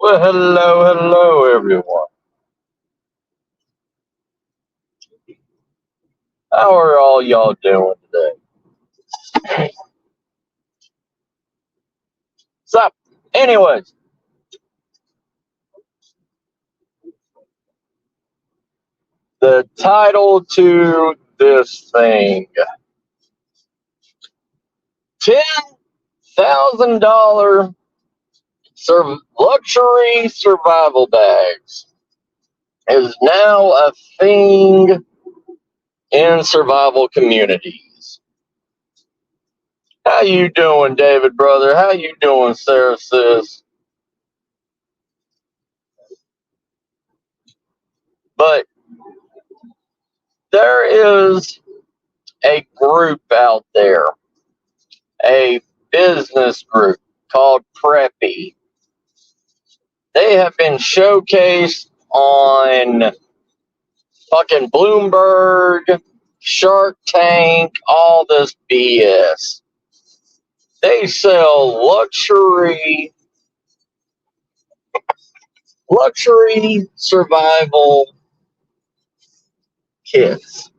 Well, hello, everyone. How are all y'all doing today? So, anyways, the title to this thing: $10,000 luxury survival bags is now a thing in survival communities. How you doing, David, brother? How you doing, Sarah, sis? But there is a group out there, a business group called Preppy. They have been showcased on fucking Bloomberg, Shark Tank, all this BS. They sell luxury survival kits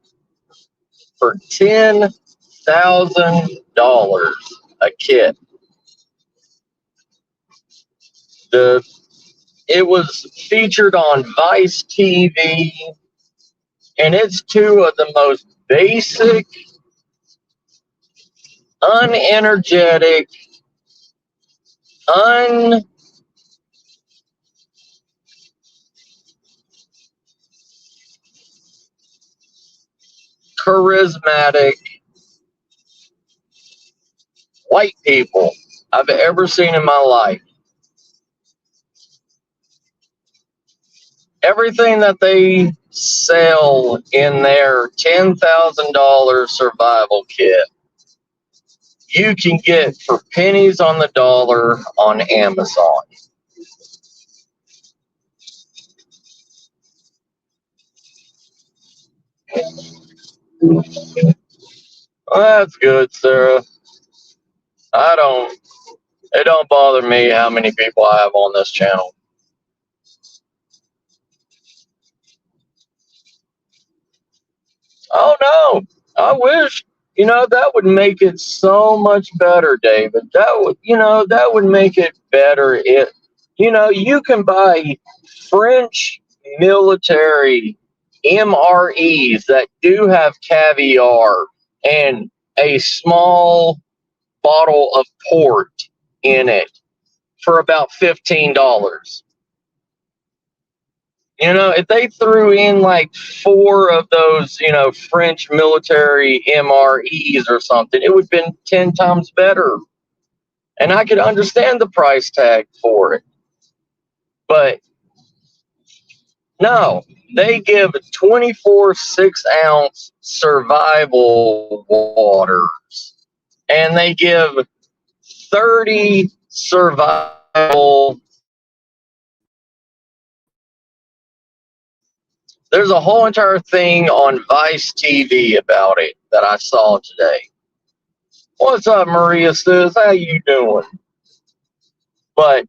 for $10,000 a kit. The It was featured on Vice TV, and it's two of the most basic, unenergetic, uncharismatic white people I've ever seen in my life. Everything that they sell in their $10,000 survival kit, you can get for pennies on the dollar on Amazon. Well, that's good, Sarah. I don't. It don't bother me how many people I have on this channel. Oh no, I wish. That would make it so much better, David. That would make it better. You can buy French military MREs that do have caviar and a small bottle of port in it for about $15. If they threw in like four of those, French military MREs or something, it would have been 10 times better. And I could understand the price tag for it. But no, they give 24 6-ounce survival waters, and they give 30 survival. There's a whole entire thing on Vice TV about it that I saw today. What's up, Maria sis? How you doing? But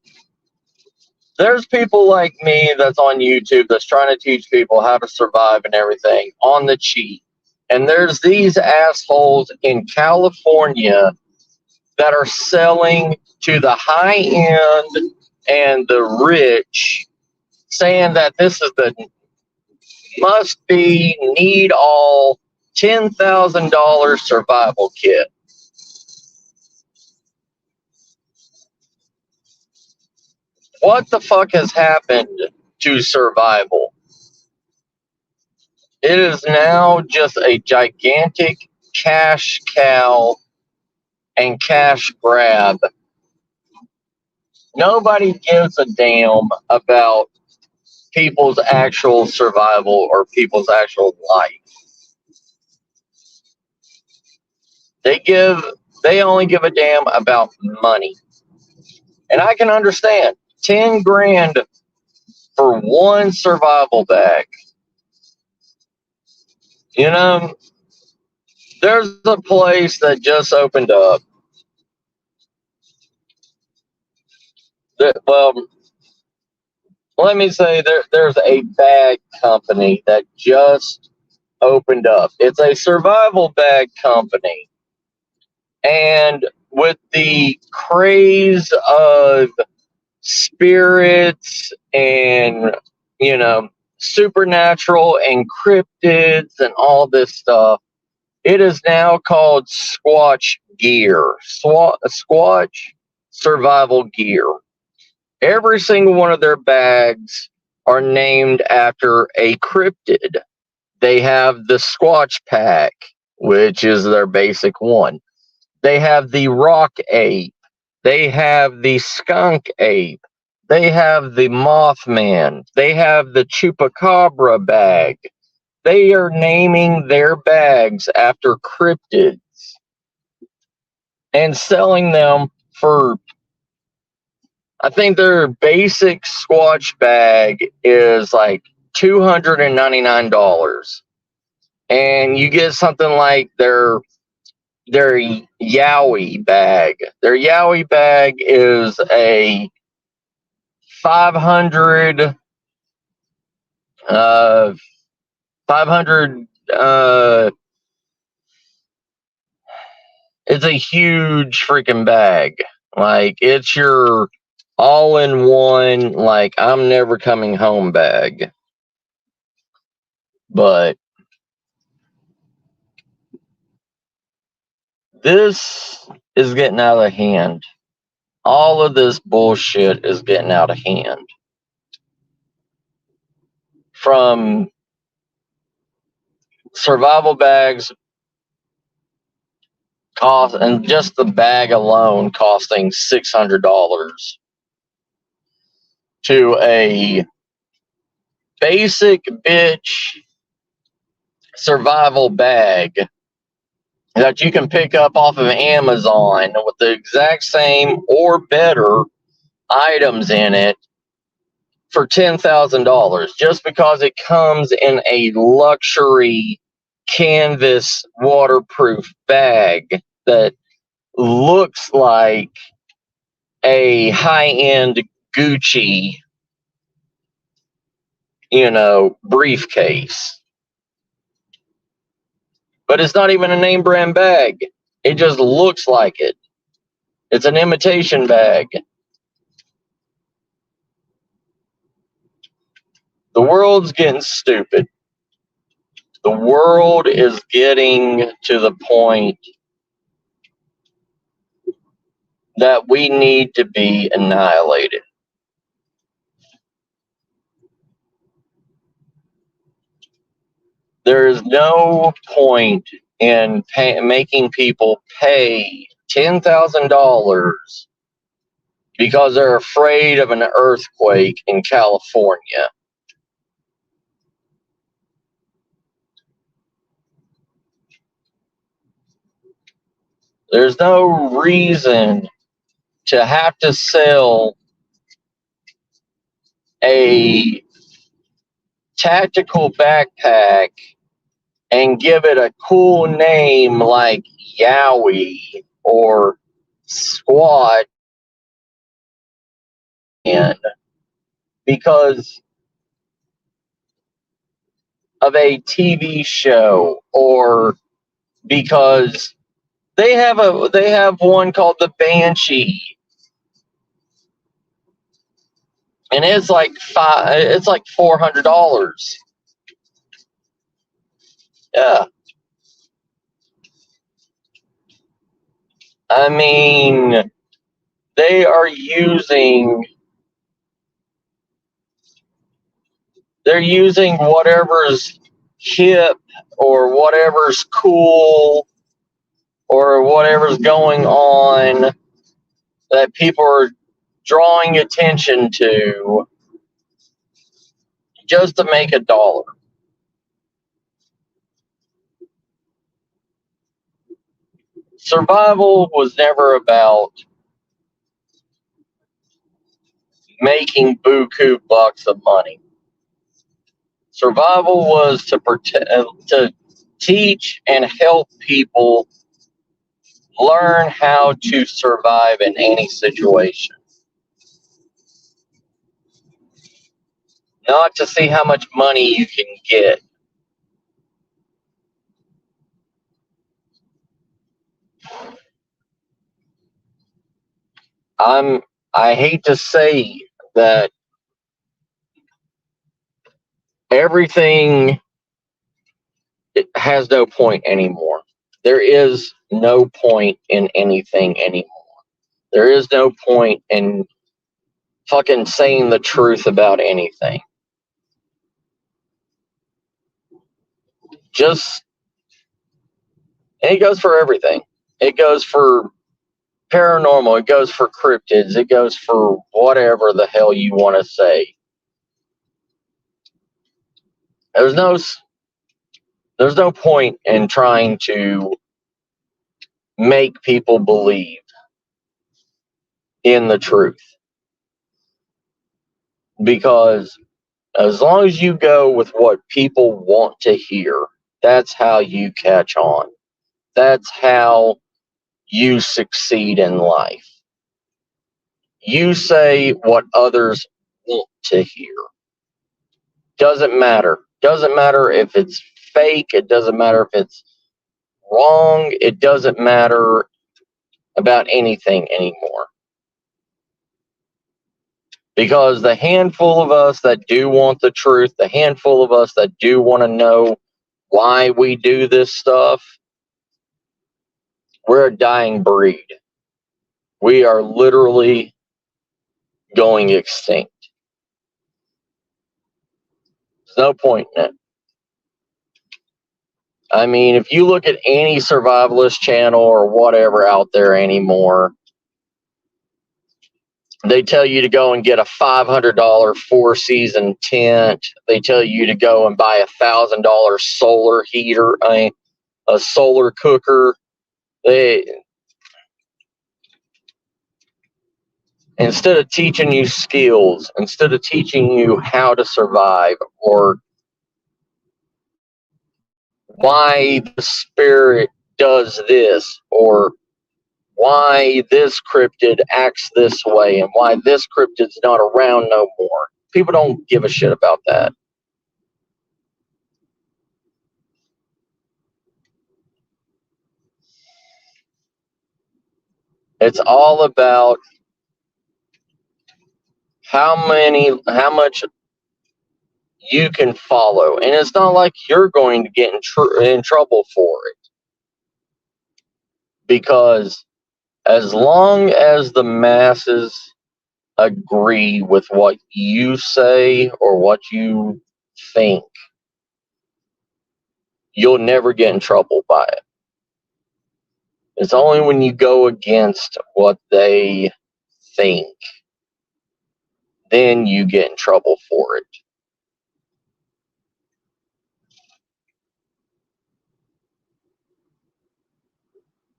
there's people like me that's on YouTube that's trying to teach people how to survive and everything on the cheap. And there's these assholes in California that are selling to the high end and the rich, saying that this is the must be, need all $10,000 survival kit. What the fuck has happened to survival? It is now just a gigantic cash cow and cash grab. Nobody gives a damn about people's actual survival or people's actual life. They only give a damn about money. And I can understand 10 grand for one survival bag. There's a place that just opened up that, well, let me say there's a bag company that just opened up. It's a survival bag company. And with the craze of spirits and, you know, supernatural and cryptids and all this stuff, it is now called Squatch Gear. Squatch Survival Gear. Every single one of their bags are named after a cryptid. They have the Squatch Pack, which is their basic one. They have the Rock Ape. They have the Skunk Ape. They have the Mothman. They have the Chupacabra bag. They are naming their bags after cryptids and selling them for, I think their basic Squatch bag is like $299. And you get something like their Yowie bag. Their Yowie bag is a 500 500 it's a huge freaking bag. Like, it's your all-in-one, like, I'm never coming home bag. But this is getting out of hand. All of this bullshit is getting out of hand. From survival bags cost, and just the bag alone costing $600, to a basic bitch survival bag that you can pick up off of Amazon with the exact same or better items in it for $10,000, just because it comes in a luxury canvas waterproof bag that looks like a high-end Gucci, briefcase. But it's not even a name brand bag. It just looks like it. It's an imitation bag. The world's getting stupid. The world is getting to the point that we need to be annihilated. There is no point in making people pay $10,000 because they're afraid of an earthquake in California. There's no reason to have to sell a tactical backpack and give it a cool name like Yowie or Squat, and because of a TV show, or because they have one called the Banshee, and it's like $400. Yeah. I mean, they're using whatever's hip or whatever's cool or whatever's going on that people are drawing attention to just to make a dollar. Survival was never about making buku bucks of money. Survival was to teach and help people learn how to survive in any situation. not to see how much money you can get. I hate to say that everything, it has no point anymore. There is no point in anything anymore. There is no point in fucking saying the truth about anything. Just, and it goes for everything. It goes for paranormal. It goes for cryptids. It goes for whatever the hell you want to say. There's no point in trying to make people believe in the truth, because as long as you go with what people want to hear, that's how you catch on. That's how you succeed in life. You say what others want to hear. Doesn't matter. Doesn't matter if it's fake. It doesn't matter if it's wrong. It doesn't matter about anything anymore. Because the handful of us that do want the truth, the handful of us that do want to know why we do this stuff, we're a dying breed. We are literally going extinct. There's no point in it. I mean, if you look at any survivalist channel or whatever out there anymore, they tell you to go and get a $500 4-season tent. They tell you to go and buy $1,000 solar heater, a solar cooker. Instead of teaching you skills, instead of teaching you how to survive, or why the spirit does this, or why this cryptid acts this way, and why this cryptid's not around no more. People don't give a shit about that. It's all about how much you can follow, and it's not like you're going to get in trouble for it, because as long as the masses agree with what you say or what you think, you'll never get in trouble by it. It's only when you go against what they think, then you get in trouble for it.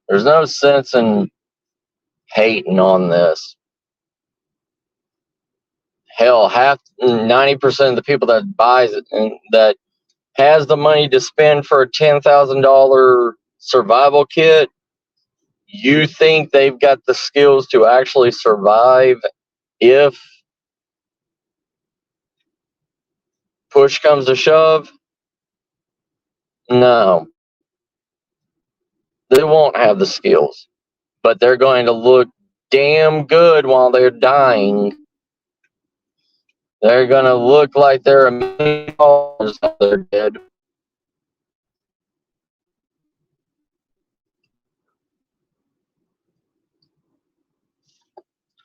There's no sense in hating on this. Hell, 90% of the people that buys it and that has the money to spend for a $10,000 survival kit, you think they've got the skills to actually survive if push comes to shove? No. They won't have the skills, but they're going to look damn good while they're dying. They're going to look like they're $1 million after they're dead.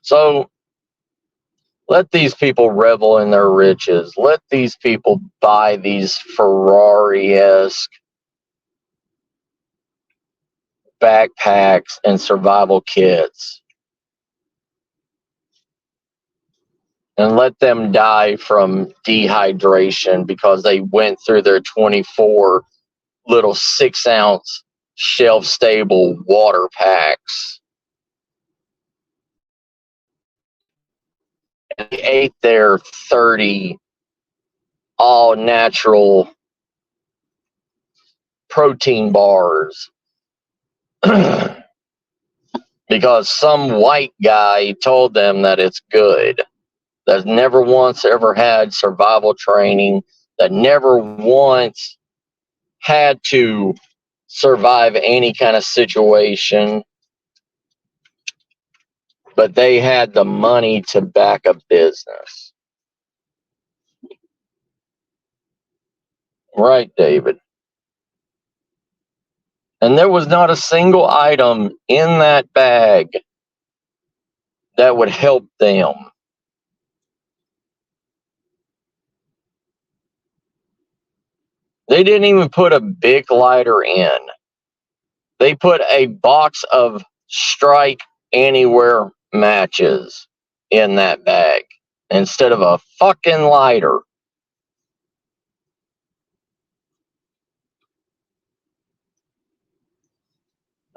So let these people revel in their riches. Let these people buy these Ferrari-esque backpacks and survival kits, and let them die from dehydration because they went through their 24 little 6-ounce shelf-stable water packs. And they ate their 30 all-natural protein bars because some white guy told them that it's good. that never once ever had survival training, that never once had to survive any kind of situation, but they had the money to back a business. Right, David. And there was not a single item in that bag that would help them. They didn't even put a big lighter in. They put a box of Strike Anywhere matches in that bag instead of a fucking lighter.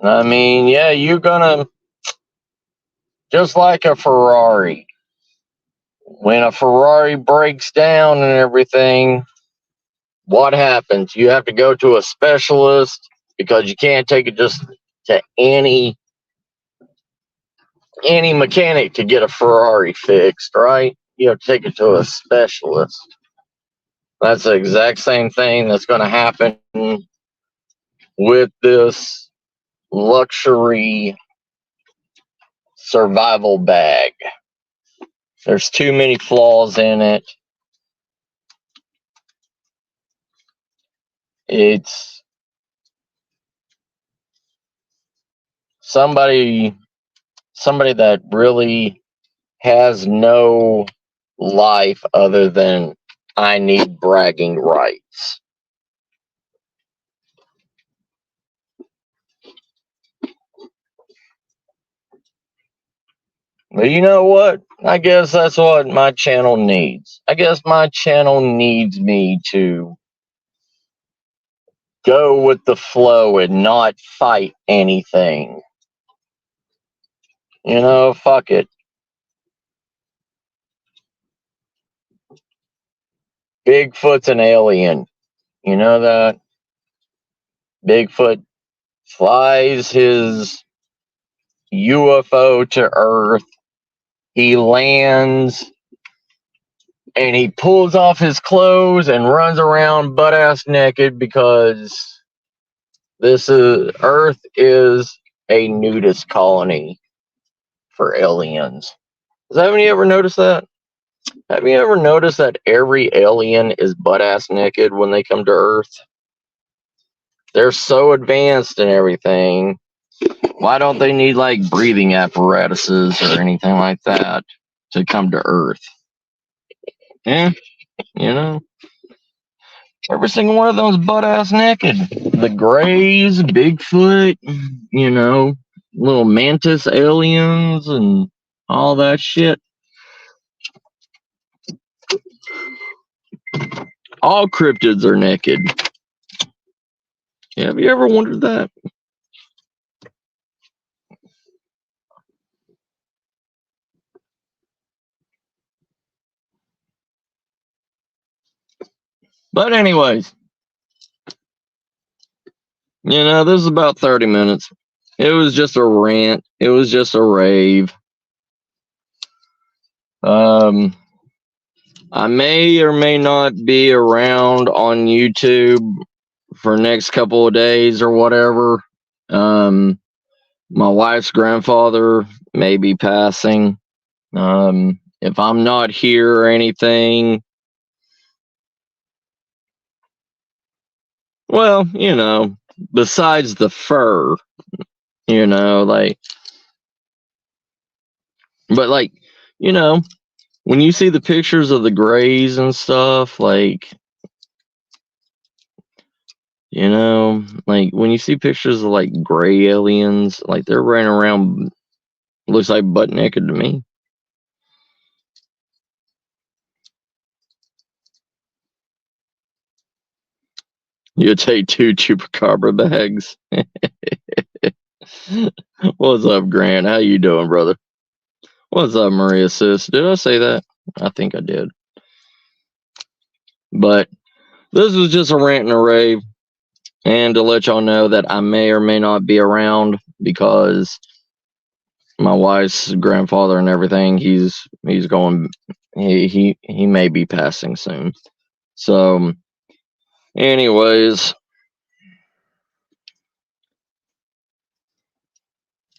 I mean, yeah, you're gonna, just like a Ferrari. When a Ferrari breaks down and everything, what happens? You have to go to a specialist because you can't take it just to any mechanic to get a Ferrari fixed, right? You have to take it to a specialist. That's the exact same thing that's going to happen with this luxury survival bag. There's too many flaws in it. It's somebody that really has no life other than I need bragging rights. But you know what? I guess that's what my channel needs. I guess my channel needs me to go with the flow and not fight anything. You know, fuck it. Bigfoot's an alien. You know that? Bigfoot flies his UFO to Earth. He lands and he pulls off his clothes and runs around butt ass naked because Earth is a nudist colony for aliens. Haven't you ever noticed that? Have you ever noticed that every alien is butt ass naked when they come to Earth? They're so advanced and everything. Why don't they need like breathing apparatuses or anything like that to come to Earth? Yeah, you know, every single one of those butt ass naked. The Greys, Bigfoot, you know, little mantis aliens and all that shit. All cryptids are naked. Have you ever wondered that? But anyways, you know, this is about 30 minutes. It was just a rant. It was just a rave. I may or may not be around on YouTube for next couple of days or whatever. My wife's grandfather may be passing. If I'm not here or anything, well, you know, besides the fur, you know, like, but like, you know, when you see the pictures of the Greys and stuff, like, you know, like when you see pictures of like gray aliens, like they're running around, looks like butt naked to me. You take 2 chupacabra bags. What's up, Grant? How you doing, brother? What's up, Maria sis? Did I say that? I think I did. But this was just a rant and a rave, and to let y'all know that I may or may not be around because my wife's grandfather and everything, he's he may be passing soon. So, anyways,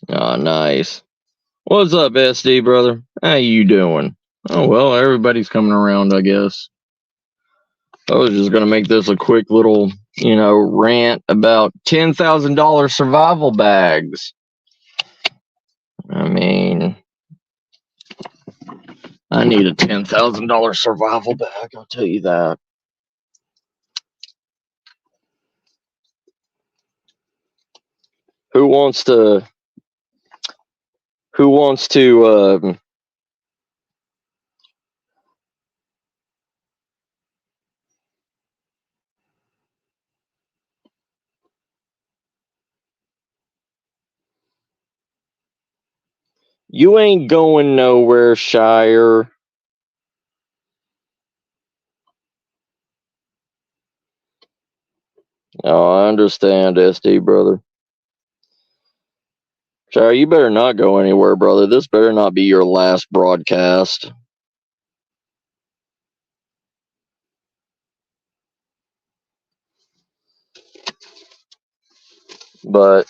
oh, nice. What's up, SD brother? How you doing? Oh well, everybody's coming around, I guess. I was just gonna make this a quick little, rant about $10,000 survival bags. I mean, I need a $10,000 survival bag. I'll tell you that. Who wants to? Who wants to? You ain't going nowhere, Shire. Oh, I understand, SD brother. Shire, you better not go anywhere, brother. This better not be your last broadcast. But,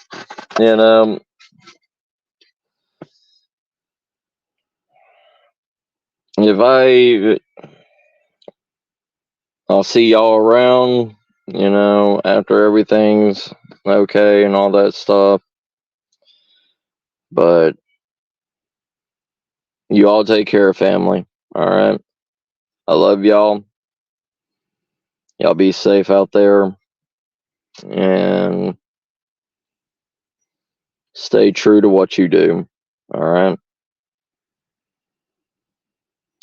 if I'll see y'all around, after everything's okay and all that stuff. But you all take care of family. All right. I love y'all. Y'all be safe out there. And stay true to what you do. All right.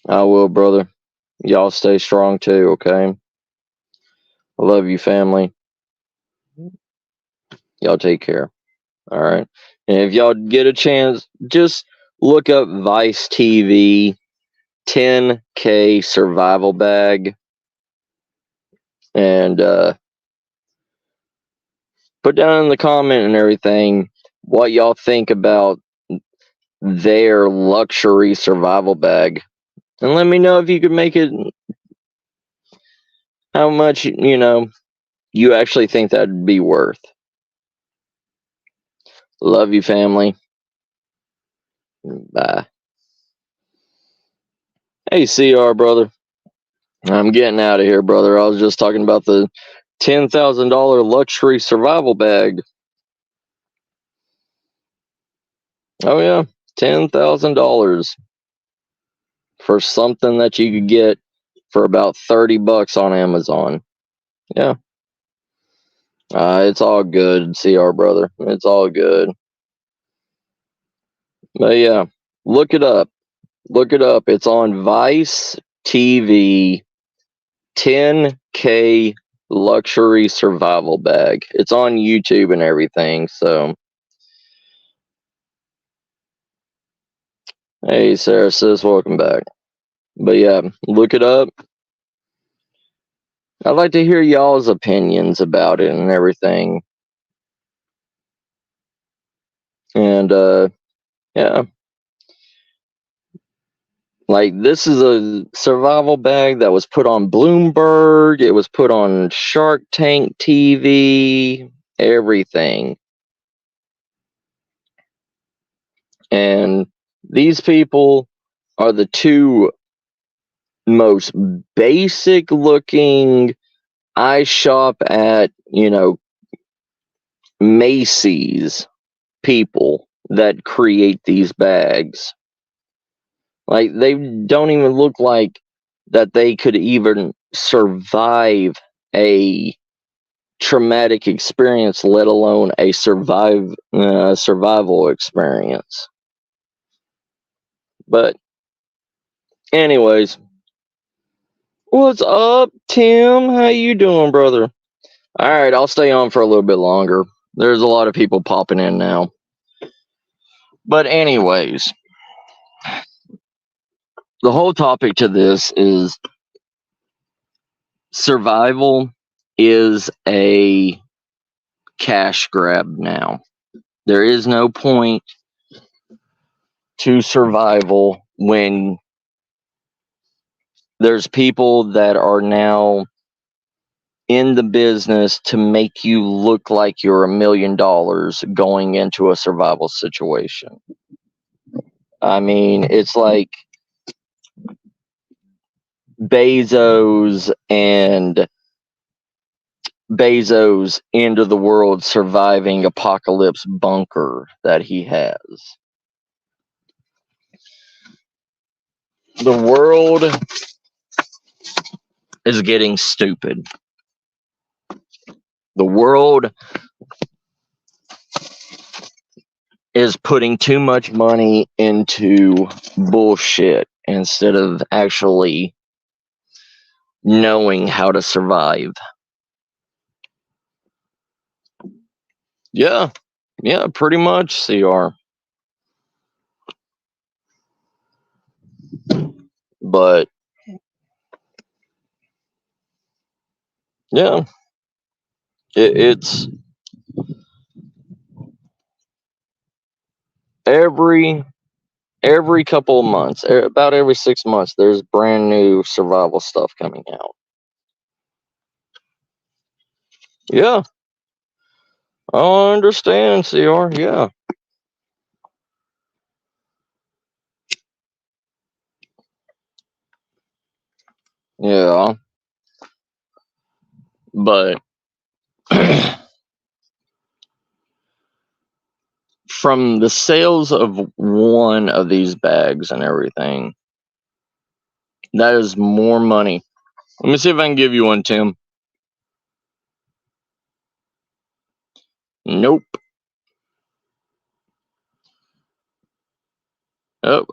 I will, brother. Y'all stay strong too, okay? I love you, family. Y'all take care. All right. And if y'all get a chance, just look up Vice TV 10K survival bag and put down in the comment and everything what y'all think about their luxury survival bag. And let me know if you could make it, how much, you actually think that'd be worth. Love you, family. Bye. Hey, CR, brother. I'm getting out of here, brother. I was just talking about the $10,000 luxury survival bag. Oh, yeah. $10,000 for something that you could get for about $30 on Amazon. Yeah. It's all good, CR, brother. It's all good. But yeah, look it up. Look it up. It's on Vice TV 10K luxury survival bag. It's on YouTube and everything. So, hey, Sarah sis, welcome back. But yeah, look it up. I'd like to hear y'all's opinions about it and everything. And yeah. Like, this is a survival bag that was put on Bloomberg. It was put on Shark Tank TV, everything. And these people are the two most basic looking, I shop at, Macy's people that create these bags. Like, they don't even look like that they could even survive a traumatic experience, let alone a survival experience. But anyways, what's up, Tim? How you doing, brother? All right, I'll stay on for a little bit longer. There's a lot of people popping in now. But anyways, the whole topic to this is survival is a cash grab now. There is no point to survival when There's people that are now in the business to make you look like you're $1 million going into a survival situation. I mean, it's like Bezos end of the world surviving apocalypse bunker that he has. The world is getting stupid. The world is putting too much money into bullshit instead of actually knowing how to survive. Yeah, pretty much, CR. But yeah, it's every couple of months, about every 6 months, there's brand new survival stuff coming out. Yeah, I understand, CR. Yeah. Yeah, but from the sales of one of these bags and everything, that is more money. Let me see if I can give you one, Tim. Nope. Oh.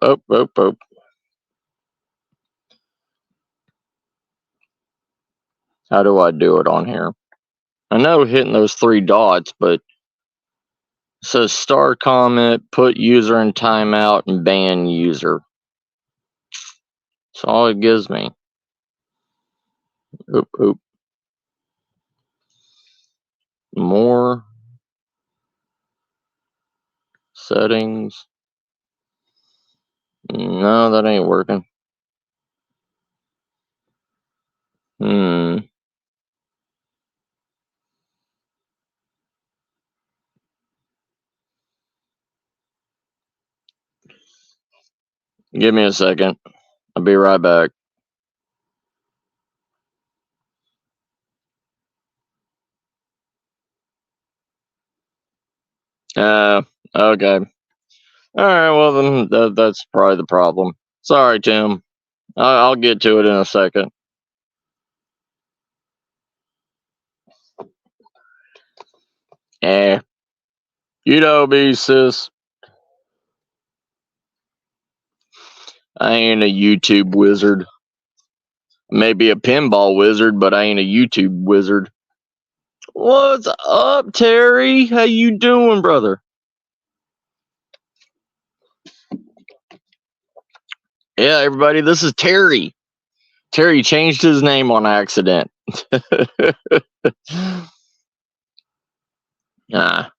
How do I do it on here? I know hitting those 3 dots, but it says start comment, put user in timeout, and ban user. That's all it gives me. Oop. More settings. No, that ain't working. Give me a second. I'll be right back. Okay. All right, well, then that's probably the problem. Sorry, Tim. I'll get to it in a second. You know me, sis. I ain't a YouTube wizard. Maybe a pinball wizard, but I ain't a YouTube wizard. What's up, Terry? How you doing, brother? Yeah, everybody, this is Terry. Terry changed his name on accident. Nah.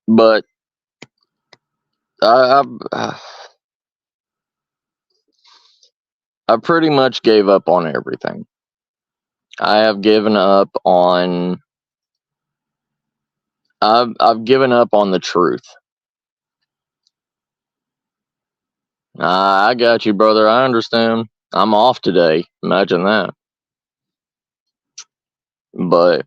But I pretty much gave up on everything. I have given up on. I've given up on the truth. I got you, brother. I understand. I'm off today. Imagine that. But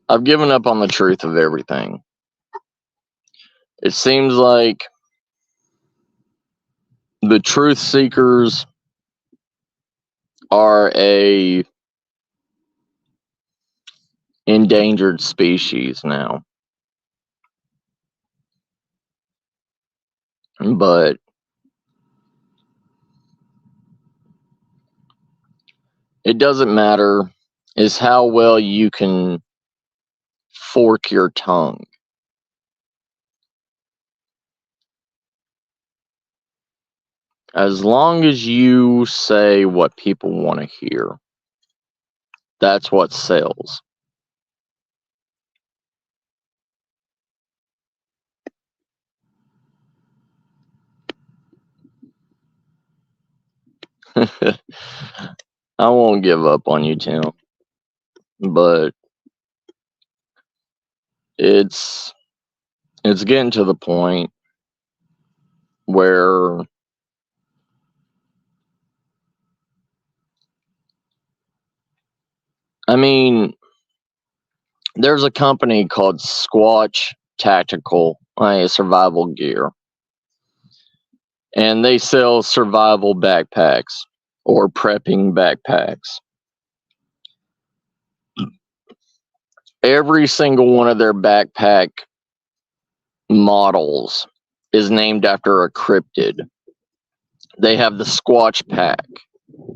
I've given up on the truth of everything. It seems like the truth seekers are a endangered species now. But it doesn't matter. Is how well you can fork your tongue. As long as you say what people want to hear, that's what sells. I won't give up on you, Tim, but it's getting to the point where I mean, there's a company called Squatch Tactical, survival gear, and they sell survival backpacks or prepping backpacks. Every single one of their backpack models is named after a cryptid. They have the Squatch pack.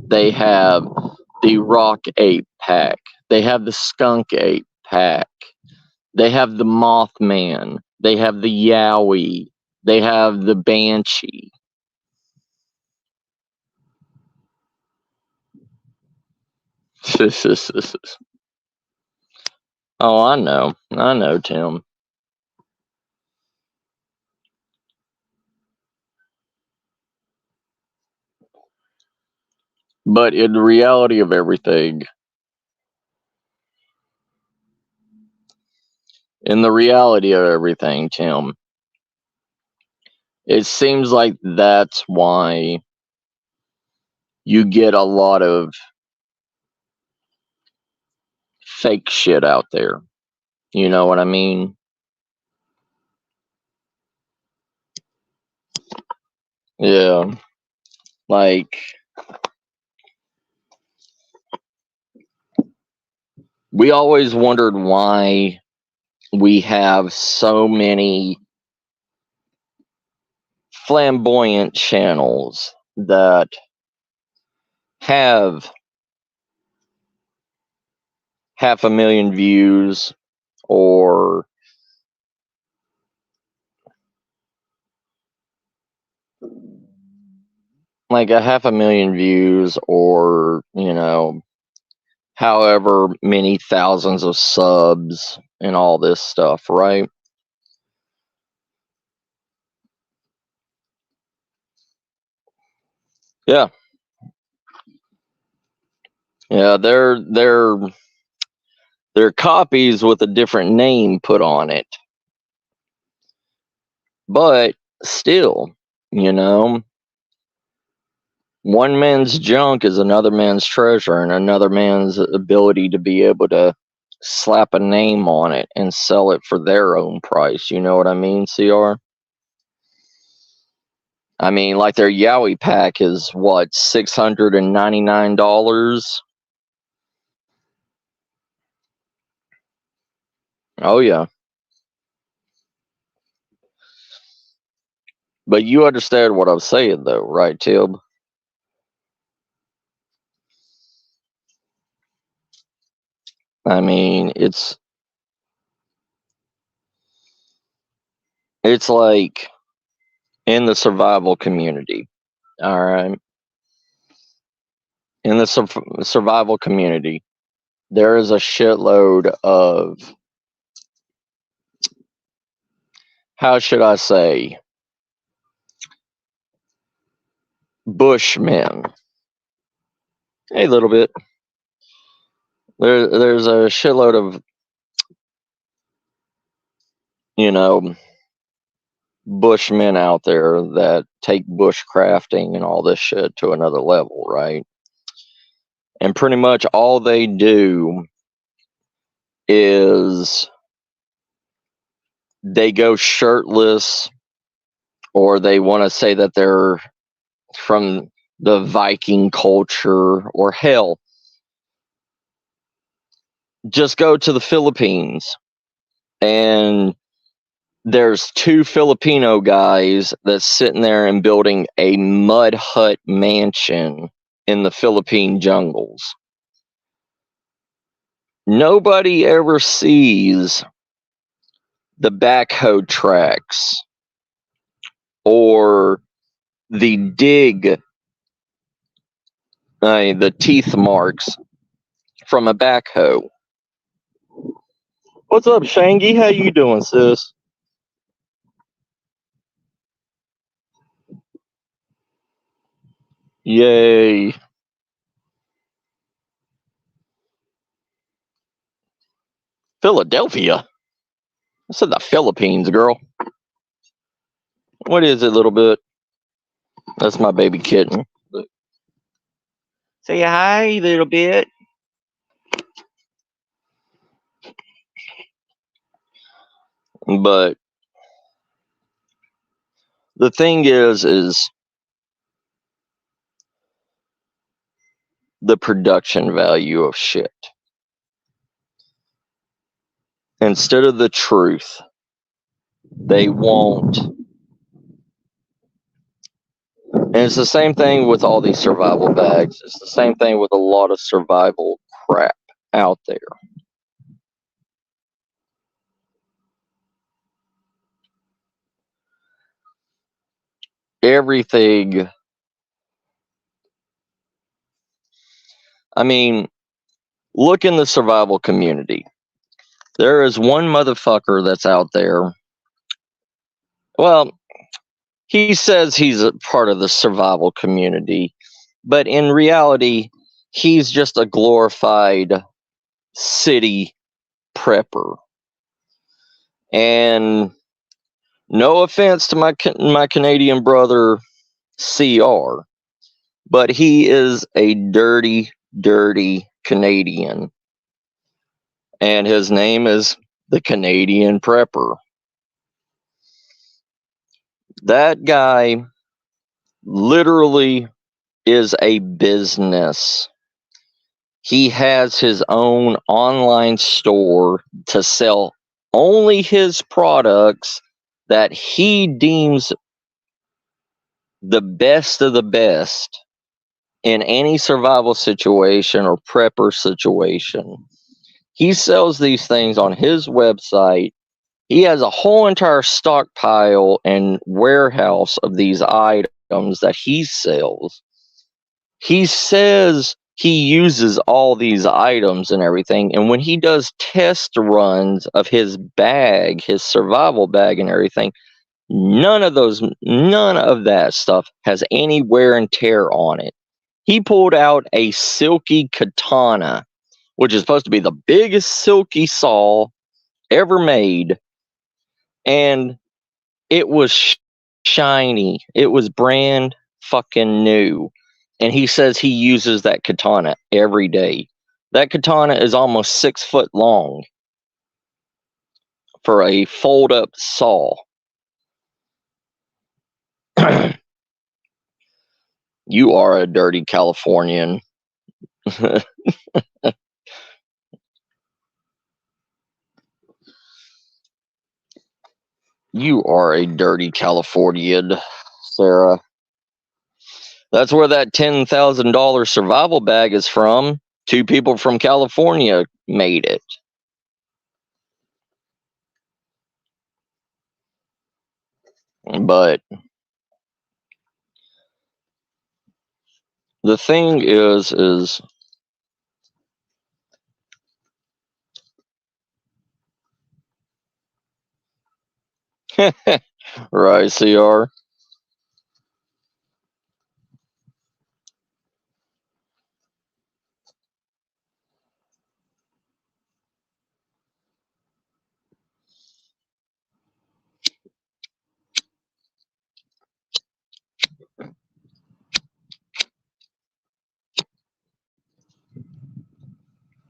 They have the Rock Ape pack. They have the Skunk Ape pack. They have the Mothman. They have the Yowie. They have the Banshee. Oh, I know, Tim. But in the reality of everything, Tim, it seems like that's why you get a lot of fake shit out there. You know what I mean? Yeah. Like, we always wondered why we have so many flamboyant channels that have 500,000 views or like 500,000 views or, however many thousands of subs and all this stuff, right? Yeah. Yeah, they're copies with a different name put on it. But still, one man's junk is another man's treasure and another man's ability to be able to slap a name on it and sell it for their own price. You know what I mean, CR? I mean, like their Yowie pack is what, $699? Oh yeah. But you understand what I'm saying though, right, Tib? I mean, it's like in the survival community. All right. In the survival community, there is a shitload of, how should I say, bushmen. A little bit. There's a shitload of, bushmen out there that take bushcrafting and all this shit to another level, right? And pretty much all they do is they go shirtless, or they want to say that they're from the Viking culture, or hell, just go to the Philippines and there's two Filipino guys that's sitting there and building a mud hut mansion in the Philippine jungles. Nobody ever sees the backhoe tracks or the the teeth marks from a backhoe. What's up, Shangy? How you doing, sis? Yay. Philadelphia? I said the Philippines, girl. What is it, little bit? That's my baby kitten. Say hi, little bit. But the thing is the production value of shit. Instead of the truth, they want. And it's the same thing with all these survival bags. It's the same thing with a lot of survival crap out there. Everything. I mean, look in the survival community. There is one motherfucker that's out there. Well, he says he's a part of the survival community, but in reality, he's just a glorified city prepper. And no offense to my Canadian brother CR, but he is a dirty Canadian. And his name is the Canadian Prepper. That guy literally is a business. He has his own online store to sell only his products that he deems the best of the best in any survival situation or prepper situation. He sells these things on his website. He has a whole entire stockpile and warehouse of these items that he sells. He says he uses all these items and everything, and when he does test runs of his bag, his survival bag and everything, none of that stuff has any wear and tear on it. He pulled out a silky katana, which is supposed to be the biggest silky saw ever made, and it was shiny. It was brand fucking new. And he says he uses that katana every day. That katana is almost 6 foot long for a fold up saw. You are a dirty Californian. You are a dirty Californian, Sarah. That's where that $10,000 survival bag is from. 2 people from California made it. But the thing is right, CR.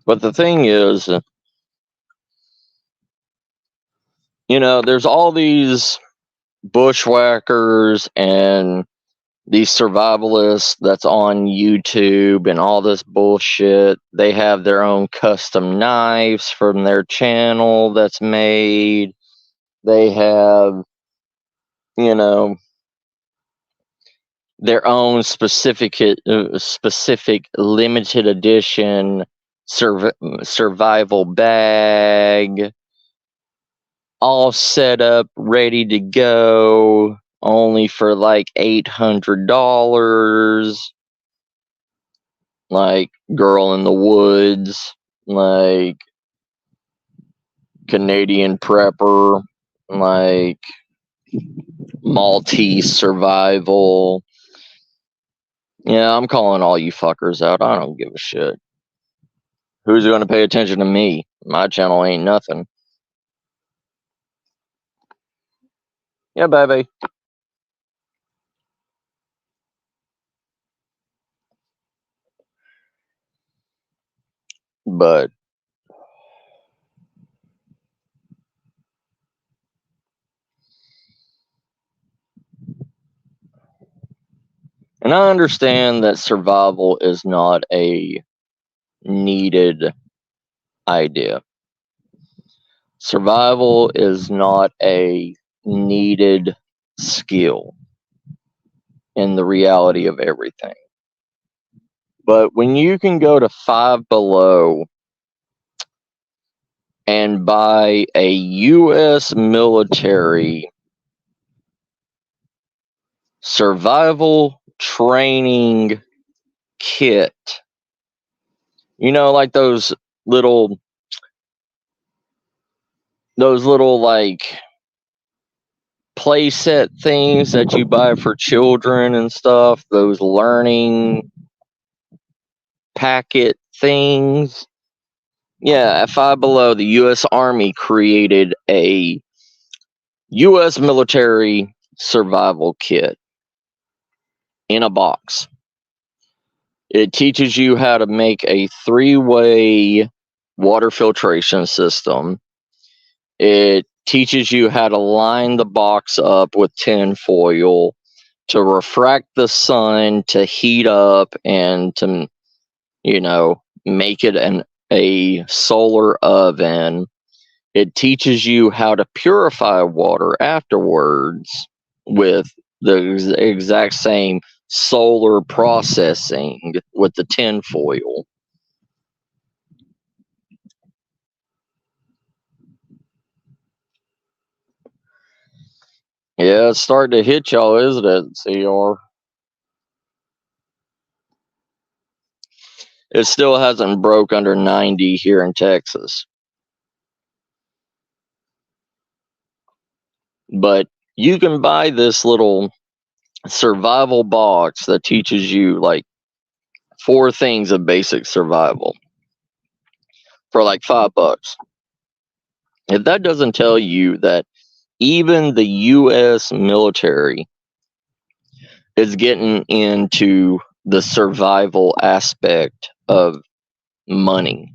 But the thing is, there's all these bushwhackers and these survivalists that's on YouTube and all this bullshit. They have their own custom knives from their channel that's made. They have, their own specific limited edition survival bag, all set up, ready to go, only for like $800. Like Girl in the Woods, like Canadian Prepper, like Maltese Survival. Yeah, I'm calling all you fuckers out. I don't give a shit. Who's going to pay attention to me? My channel ain't nothing. Yeah, baby. But and I understand that survival is not a needed idea. Survival is not a needed skill in the reality of everything. But when you can go to Five Below and buy a U.S. military survival training kit, you know, like those little like play set things that you buy for children and stuff, those learning packet things. Yeah, at Five Below, the U.S. Army created a U.S. military survival kit in a box. It teaches you how to make a 3-way water filtration system. It teaches you how to line the box up with tin foil to refract the sun, to heat up, and to, you know, make it a solar oven. It teaches you how to purify water afterwards with the exact same solar processing with the tin foil. Yeah, it's starting to hit y'all, isn't it, CR? It still hasn't broke under 90 here in Texas. But you can buy this little survival box that teaches you like 4 things of basic survival for like $5. If that doesn't tell you that even the US military is getting into the survival aspect of money,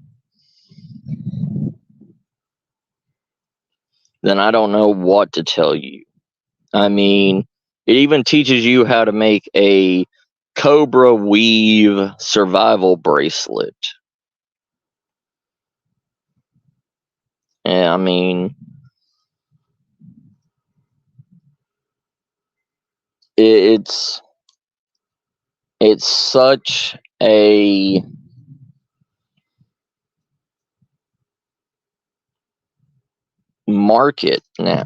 then I don't know what to tell you. I mean, it even teaches you how to make a Cobra weave survival bracelet. And I mean, it's such a market now.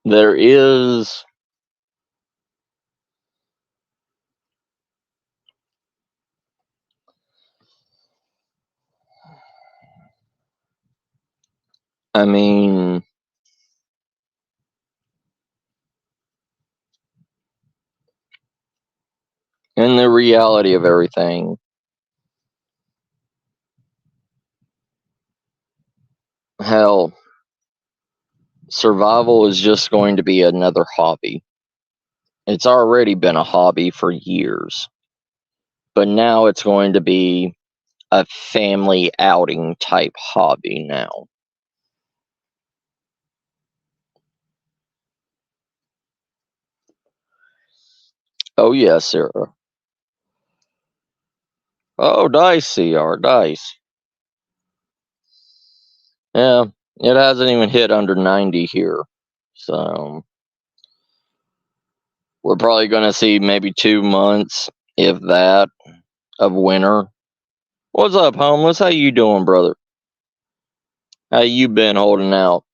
There is, I mean, in the reality of everything, hell, survival is just going to be another hobby. It's already been a hobby for years, but now it's going to be a family outing type hobby now. Oh, yes, Sarah. Oh, dice, CR, dice. Yeah, it hasn't even hit under 90 here. So we're probably going to see maybe 2 months, if that, of winter. What's up, homeless? How you doing, brother? How you been holding out?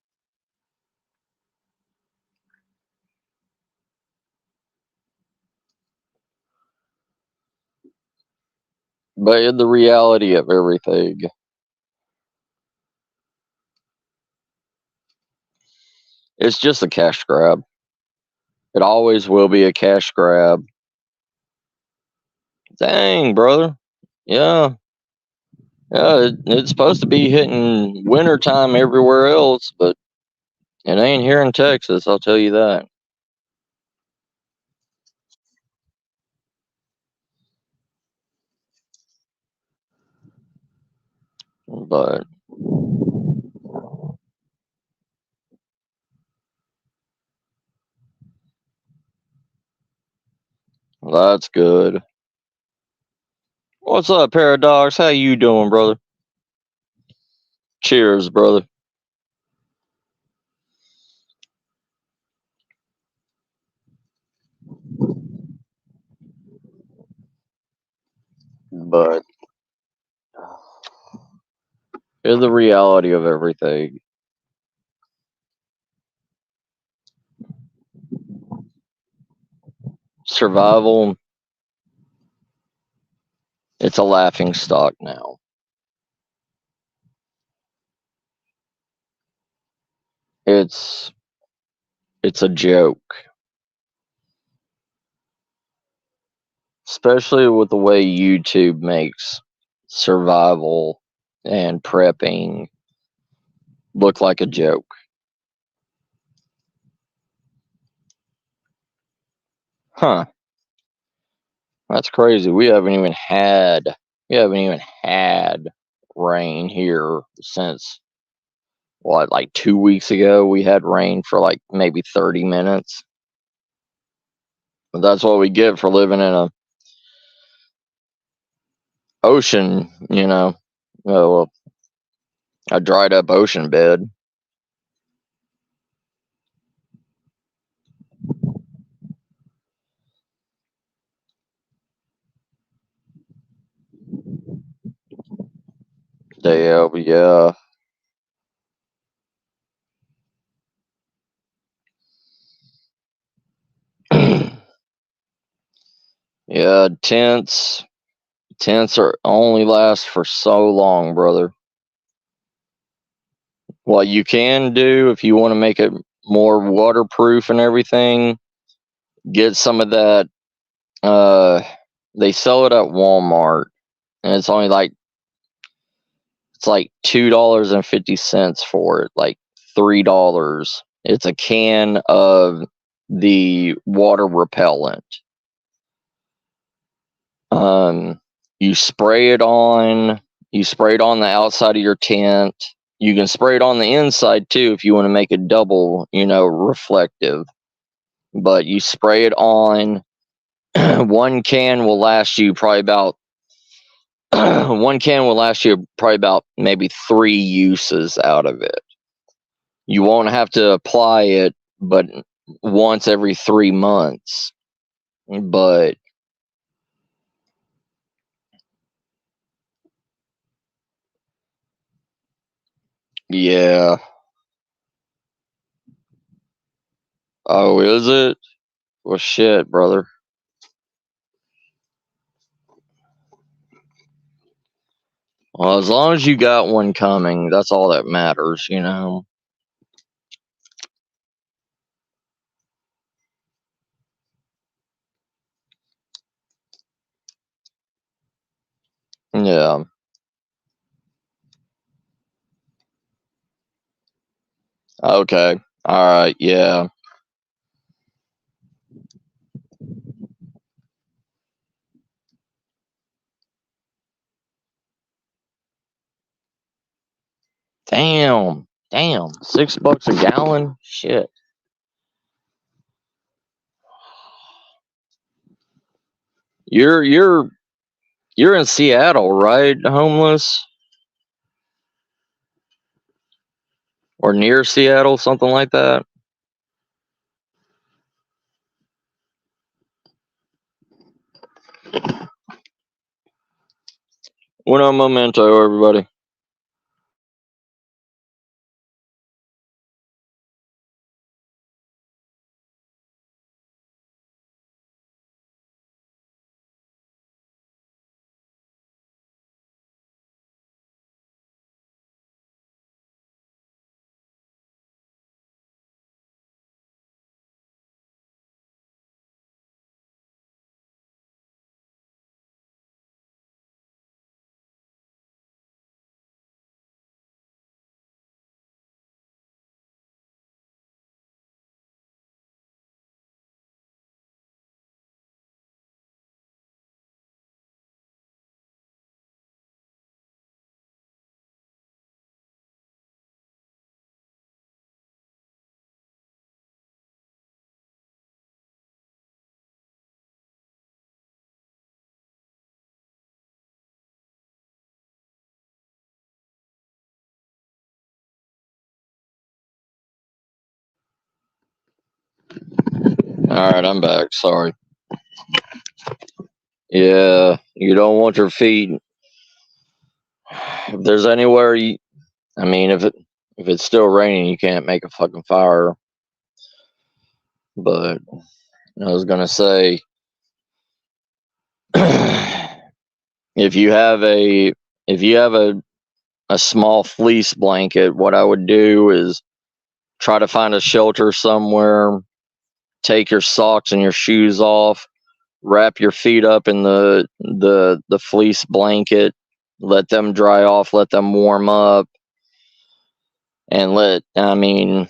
But in the reality of everything, It's just a cash grab. It always will be a cash grab. Dang, brother. Yeah. Yeah, it's supposed to be hitting wintertime everywhere else, but it ain't here in Texas, I'll tell you that. But that's good. What's up, Paradox? How you doing, brother? Cheers, brother. But here's the reality of everything. Survival, it's a laughing stock now. It's a joke. Especially with the way YouTube makes survival and prepping look like a joke. Huh. That's crazy. We haven't even had rain here since what, like 2 weeks ago we had rain for like maybe 30 minutes. But that's what we get for living in a ocean, well, a dried up ocean bed. Yeah. Yeah, tents are only last for so long, brother. What you can do if you want to make it more waterproof and everything, get some of that. They sell it at Walmart, and it's like $2.50 for it, like $3. It's a can of the water repellent. Um, you spray it on. You spray it on the outside of your tent. You can spray it on the inside too if you want to make it double, reflective. But you spray it on. One can will last you probably about maybe 3 uses out of it. You won't have to apply it, but once every 3 months. But yeah. Oh, is it? Well, shit, brother. Well, as long as you got one coming, that's all that matters. Yeah. Okay. All right. Yeah. Damn. Damn. $6 a gallon? Shit. You're in Seattle, right? Homeless? Or near Seattle, something like that? Uno momento, everybody. Alright, I'm back. Sorry. Yeah, you don't want your feet. If there's anywhere I mean, if it's still raining, you can't make a fucking fire. But I was gonna say, if you have a small fleece blanket, what I would do is try to find a shelter somewhere, take your socks and your shoes off, wrap your feet up in the fleece blanket, let them dry off, let them warm up, and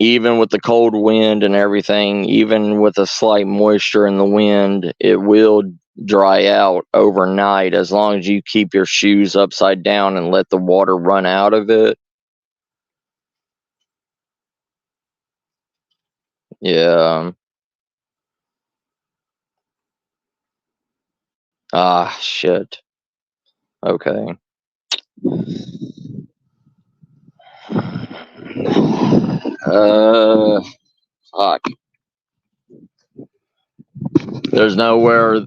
even with the cold wind and everything, even with a slight moisture in the wind, it will dry out overnight as long as you keep your shoes upside down and let the water run out of it. Yeah. Ah, shit. Okay. Fuck. There's nowhere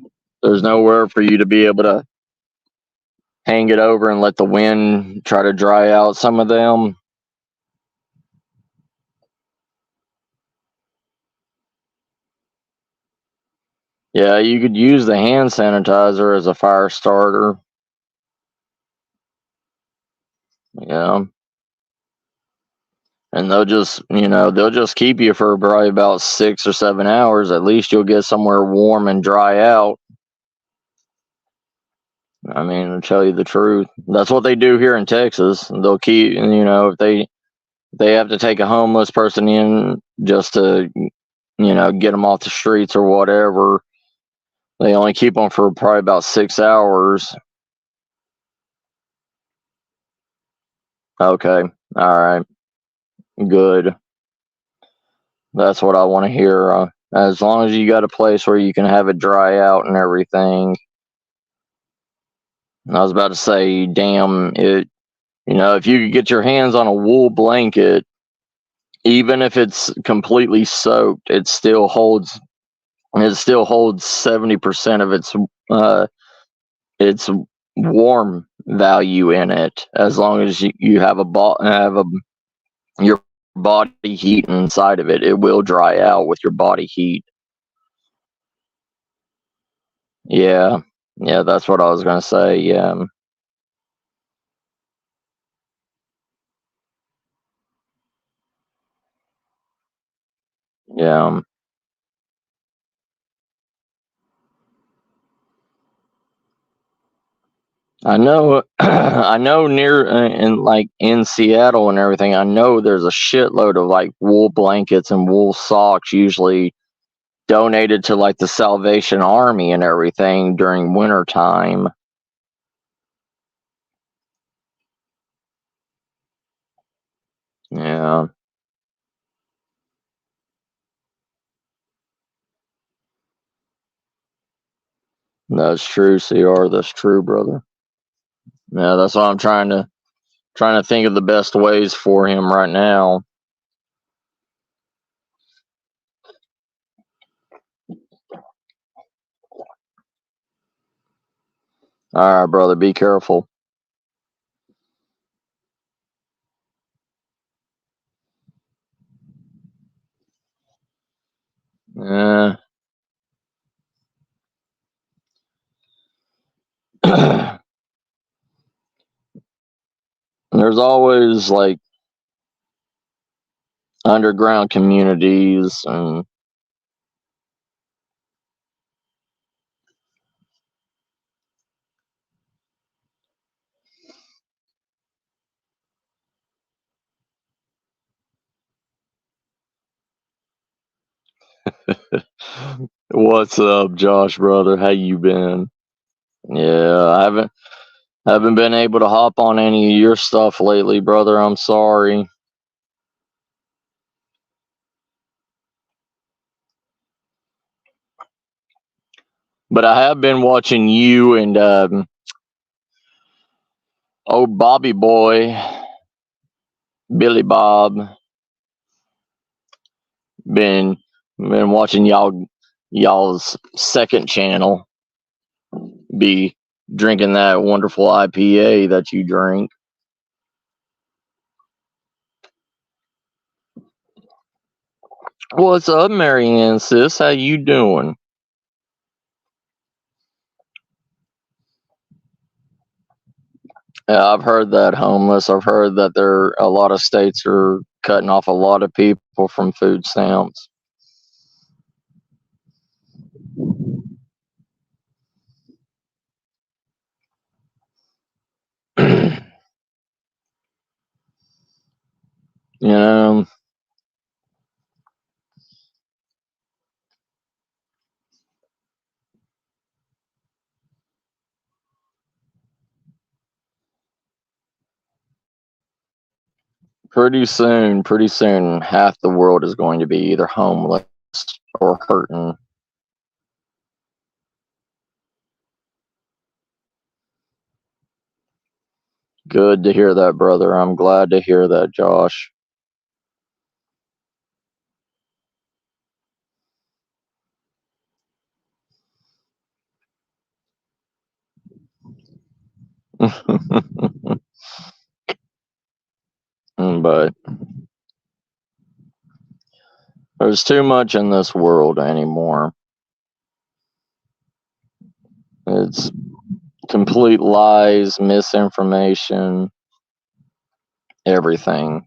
for you to be able to hang it over and let the wind try to dry out some of them. Yeah, you could use the hand sanitizer as a fire starter. Yeah. And they'll just keep you for probably about 6 or 7 hours. At least you'll get somewhere warm and dry out. I mean, to tell you the truth, that's what they do here in Texas. They'll keep, if they have to take a homeless person in just to, get them off the streets or whatever. They only keep them for probably about 6 hours. Okay, all right, good. That's what I want to hear. As long as you got a place where you can have it dry out and everything. I was about to say, damn it. If you could get your hands on a wool blanket, even if it's completely soaked, it still holds 70% of its warm value in it, as long as you have your body heat inside of it. It will dry out with your body heat. Yeah, yeah, that's what I was gonna say. Yeah, yeah. I know, I know near in Seattle and everything. I know there's a shitload of like wool blankets and wool socks usually donated to like the Salvation Army and everything during winter time. Yeah, that's true, CR. That's true, brother. Yeah, that's why I'm trying to think of the best ways for him right now. All right, brother. Be careful. Yeah. There's always like underground communities and what's up, Josh, brother? How you been? Yeah, I haven't been able to hop on any of your stuff lately, brother. I'm sorry. But I have been watching you and old Bobby Boy, Billy Bob. Been watching y'all y'all's second channel be drinking that wonderful IPA that you drink. What's up, Marianne, sis? How you doing? Yeah, I've heard that, homeless. I've heard that a lot of states are cutting off a lot of people from food stamps. You know, pretty soon, half the world is going to be either homeless or hurting. Good to hear that, brother. I'm glad to hear that, Josh. But there's too much in this world anymore. It's complete lies, misinformation, everything.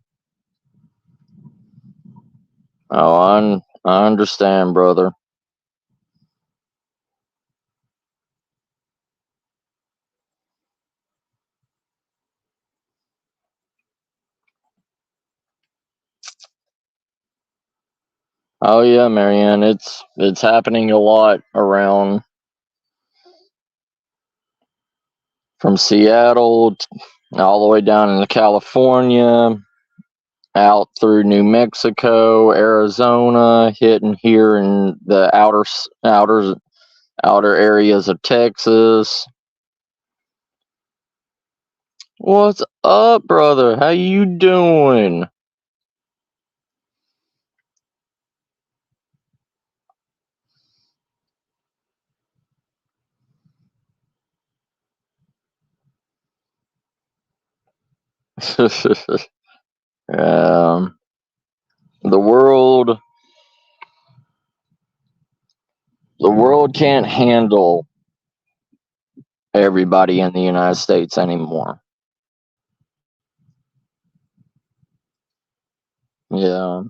Oh, I understand, brother. Oh yeah, Marianne, it's happening a lot around from Seattle all the way down into California, out through New Mexico, Arizona, hitting here in the outer areas of Texas. What's up, brother? How you doing? um, the world can't handle everybody in the United States anymore. Yeah.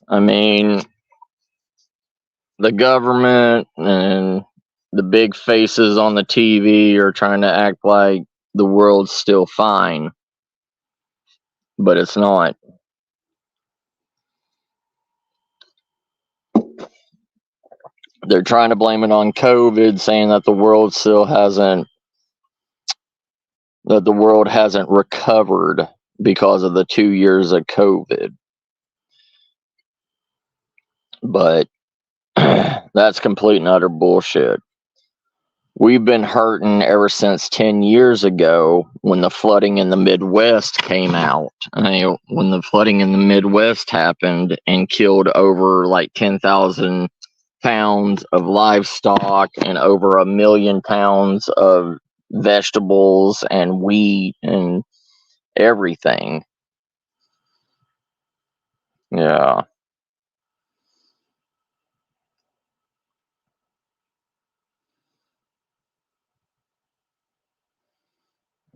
I mean, the government and the big faces on the TV are trying to act like the world's still fine, but it's not. They're trying to blame it on COVID, saying that the world hasn't recovered because of the 2 years of COVID. But that's complete and utter bullshit. We've been hurting ever since 10 years ago when the flooding in the Midwest came out. When the flooding in the Midwest happened and killed over like 10,000 pounds of livestock and over 1 million pounds of vegetables and wheat and everything. Yeah.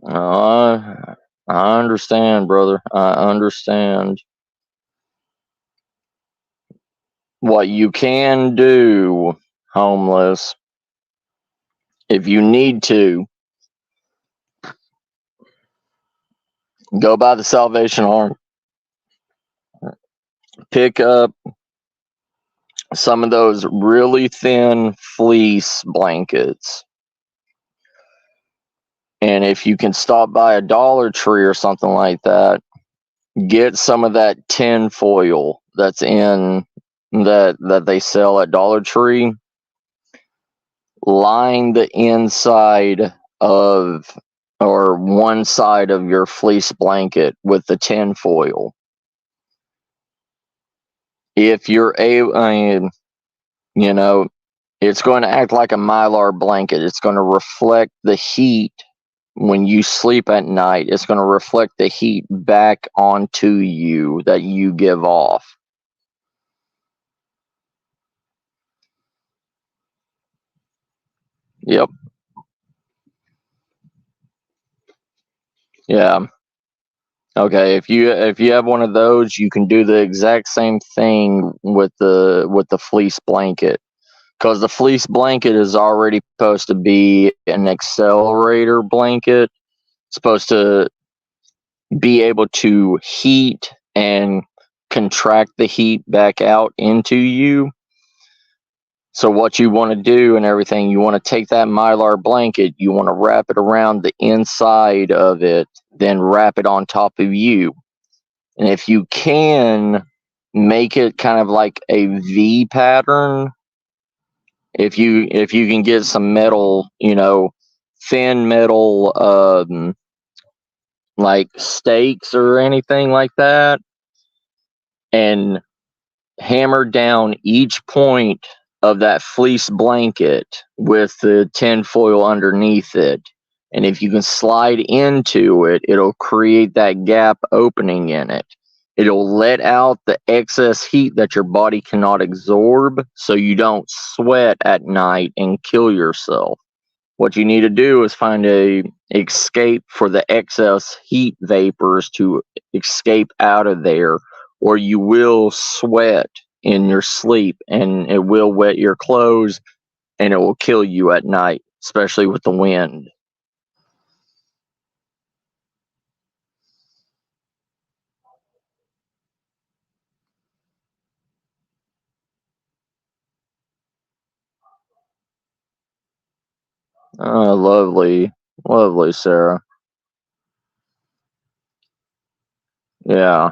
I understand, brother. I understand. What you can do, homeless, if you need to, go by the Salvation Army, pick up some of those really thin fleece blankets. And if you can stop by a Dollar Tree or something like that, get some of that tin foil that's in that they sell at Dollar Tree. Line the inside of, or cover one side of your fleece blanket with the tin foil. If you're you know, it's going to act like a Mylar blanket. It's going to reflect the heat when you sleep at night. It's going to reflect the heat back onto you that you give off. Yep. Yeah. Okay, if you have one of those, you can do the exact same thing with the fleece blanket, because the fleece blanket is already supposed to be an accelerator blanket. It's supposed to be able to heat and contract the heat back out into you. So what you want to do and everything, you want to take that Mylar blanket, you want to wrap it around the inside of it, then wrap it on top of you. And if you can make it kind of like a V pattern, if you can get some metal, thin metal, like stakes or anything like that, and hammer down each point of that fleece blanket with the tin foil underneath it. And if you can slide into it, it'll create that gap opening in it. It'll let out the excess heat that your body cannot absorb, so you don't sweat at night and kill yourself. What you need to do is find a escape for the excess heat vapors to escape out of there, or you will sweat in your sleep and it will wet your clothes and it will kill you at night, especially with the wind. Oh, lovely, lovely, Sarah. Yeah,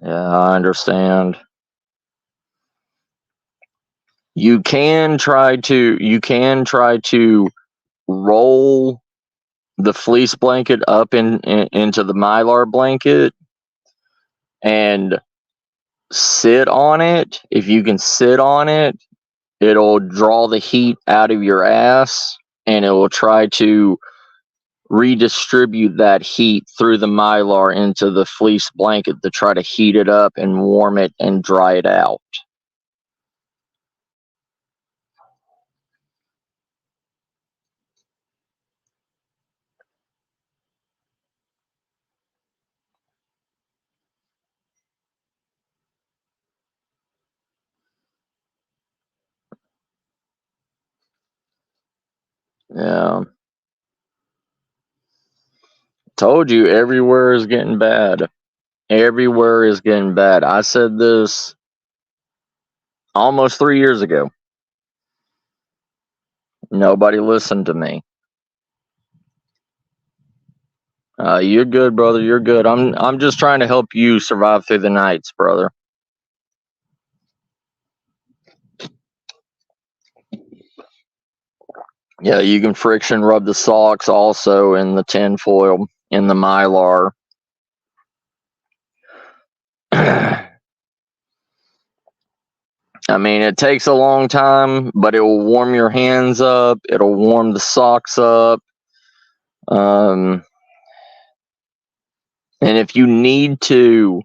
yeah, I understand. You can try to roll the fleece blanket up into the Mylar blanket and sit on it. If you can sit on it, it'll draw the heat out of your ass and it will try to redistribute that heat through the Mylar into the fleece blanket to try to heat it up and warm it and dry it out. Yeah. Told you, everywhere is getting bad. Everywhere is getting bad. I said this almost 3 years ago. Nobody listened to me. You're good, brother. You're good. I'm just trying to help you survive through the nights, brother. Yeah, you can friction rub the socks also in the tin foil in the Mylar. I mean, it takes a long time, but it will warm your hands up. It'll warm the socks up. Um, and if you need to,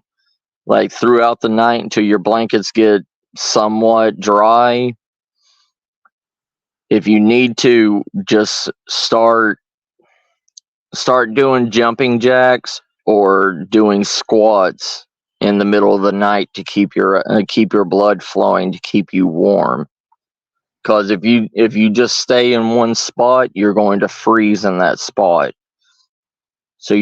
like throughout the night until your blankets get somewhat dry, if you need to, just start doing jumping jacks or doing squats in the middle of the night to keep your blood flowing, to keep you warm. Because if you just stay in one spot, you're going to freeze in that spot. So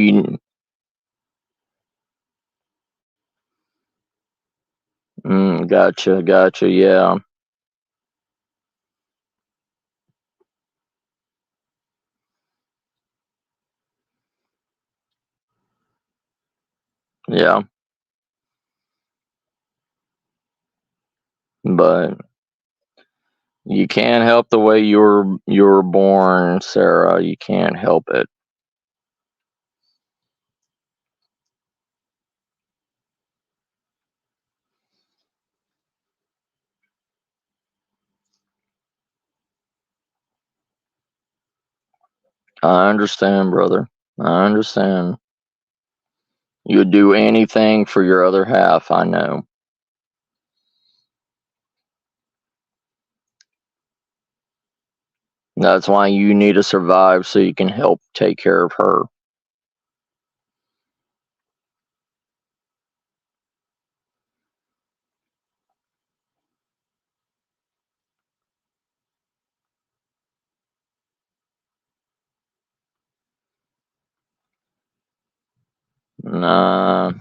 gotcha, yeah, yeah. But You can't help the way you were born, Sarah. You can't help it. I understand, brother. I understand. You'd do anything for your other half, I know. That's why you need to survive so you can help take care of her. Nah,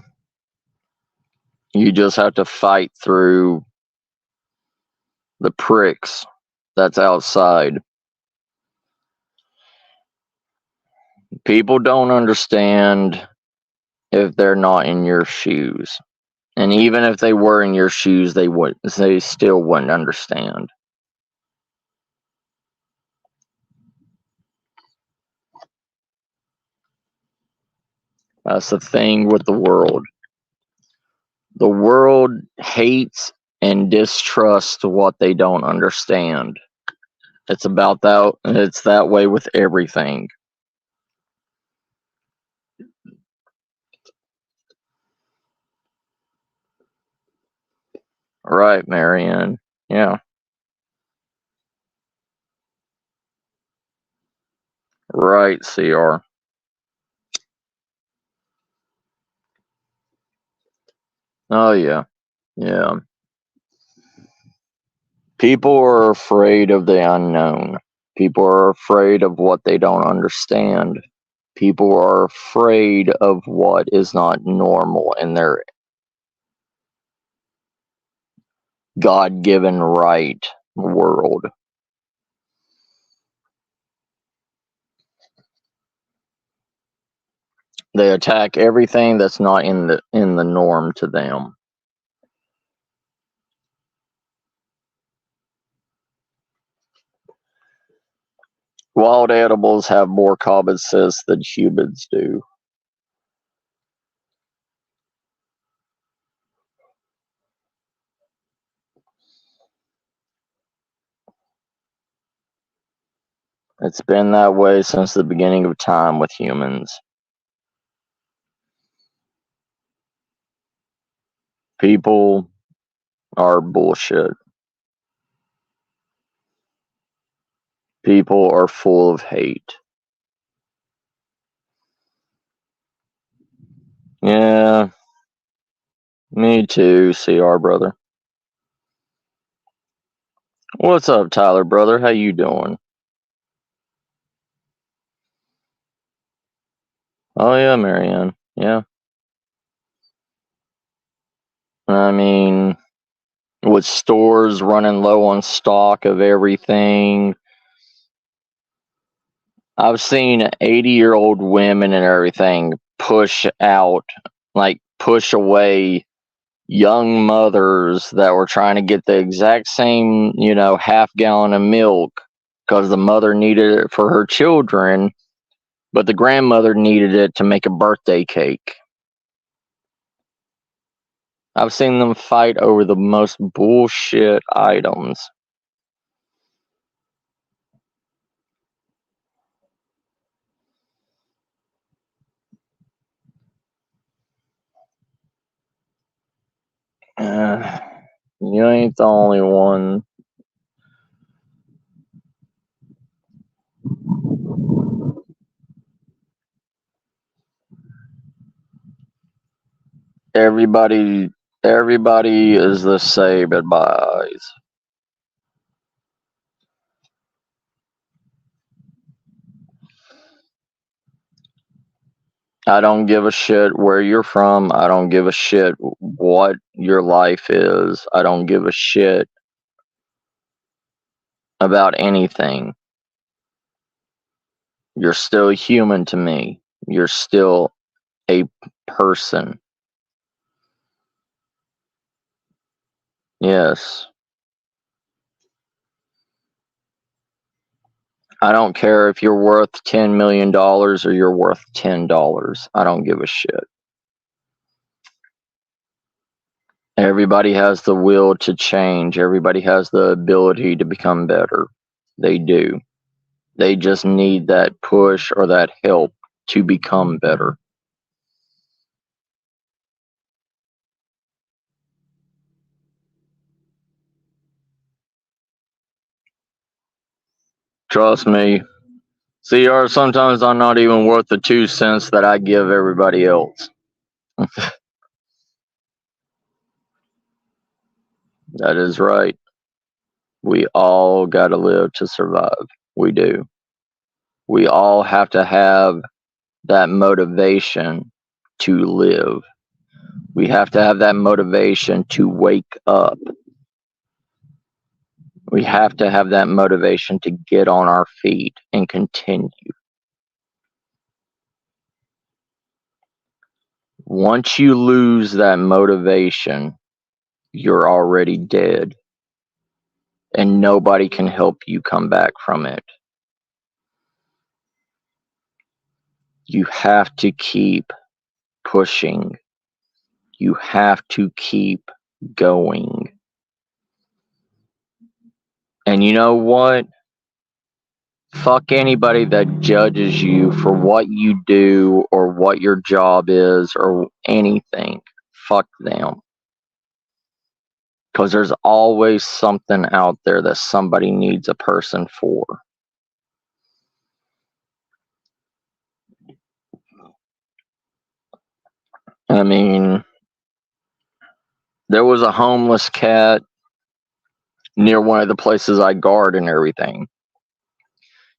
you just have to fight through the pricks that's outside. People don't understand if they're not in your shoes. And even if they were in your shoes, they still wouldn't understand. That's the thing with the world. The world hates and distrusts what they don't understand. It's that way with everything. Right, Marianne. Yeah. Right, CR. Oh yeah. Yeah. People are afraid of the unknown. People are afraid of what they don't understand. People are afraid of what is not normal in their God given right world. They attack everything that's not in the norm to them. Wild animals have more common sense than humans do. It's been that way since the beginning of time with humans. People are bullshit. People are full of hate. Yeah, me too, CR brother. What's up, Tyler brother? How you doing? Oh yeah, Marianne. Yeah. I mean, with stores running low on stock of everything, I've seen 80-year-old women and everything push away young mothers that were trying to get the exact same, half gallon of milk because the mother needed it for her children, but the grandmother needed it to make a birthday cake. I've seen them fight over the most bullshit items. Uh, you ain't the only one. Everybody, everybody is the same in my eyes. I don't give a shit where you're from. I don't give a shit what your life is. I don't give a shit about anything. You're still human to me. You're still a person. Yes. I don't care if you're worth $10 million or you're worth $10. I don't give a shit. Everybody has the will to change. Everybody has the ability to become better. They do. They just need that push or that help to become better. Trust me. CR, sometimes I'm not even worth the 2 cents that I give everybody else. That is right. We all got to live to survive. We do. We all have to have that motivation to live. We have to have that motivation to wake up. We have to have that motivation to get on our feet and continue. Once you lose that motivation, you're already dead. And nobody can help you come back from it. You have to keep pushing. You have to keep going. And you know what? Fuck anybody that judges you for what you do or what your job is or anything. Fuck them. Because there's always something out there that somebody needs a person for. I mean, there was a homeless cat near one of the places I guard and everything.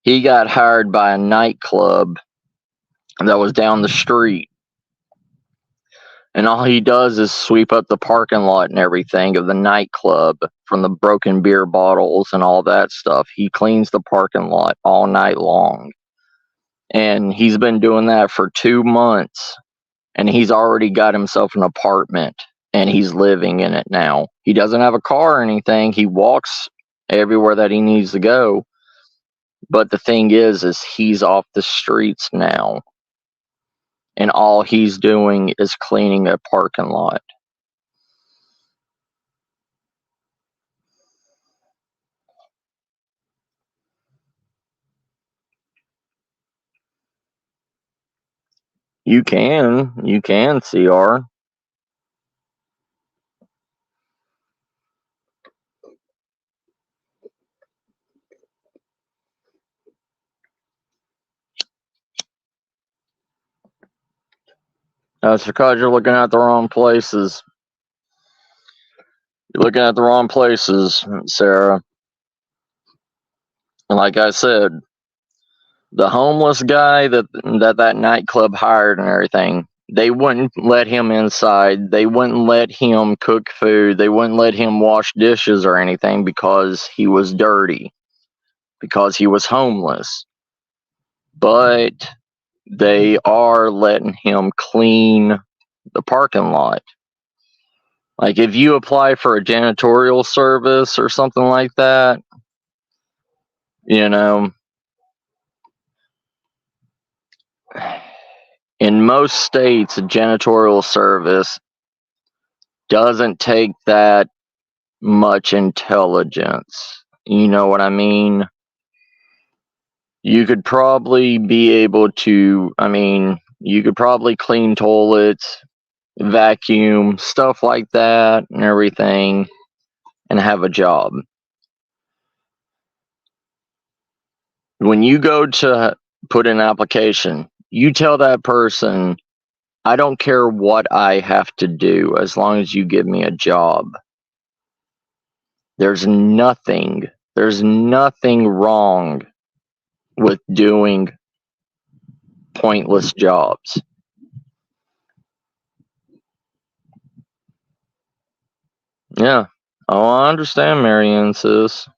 He got hired by a nightclub that was down the street. And all he does is sweep up the parking lot and everything of the nightclub from the broken beer bottles and all that stuff. He cleans the parking lot all night long. And he's been doing that for 2 months. And he's already got himself an apartment. And he's living in it now. He doesn't have a car or anything. He walks everywhere that he needs to go. But the thing is he's off the streets now. And all he's doing is cleaning a parking lot. You can, CR. That's because you're looking at the wrong places. You're looking at the wrong places, Sarah. And like I said, the homeless guy that nightclub hired and everything, they wouldn't let him inside. They wouldn't let him cook food. They wouldn't let him wash dishes or anything because he was dirty, because he was homeless. But they are letting him clean the parking lot. Like if you apply for a janitorial service or something like that, you know, in most states, a janitorial service doesn't take that much intelligence. You know what I mean? You could probably be able to, you could probably clean toilets, vacuum, stuff like that, and everything, and have a job. When you go to put in an application, you tell that person, I don't care what I have to do as long as you give me a job. There's nothing wrong with doing pointless jobs. Yeah. Oh, I understand, Marianne, sis.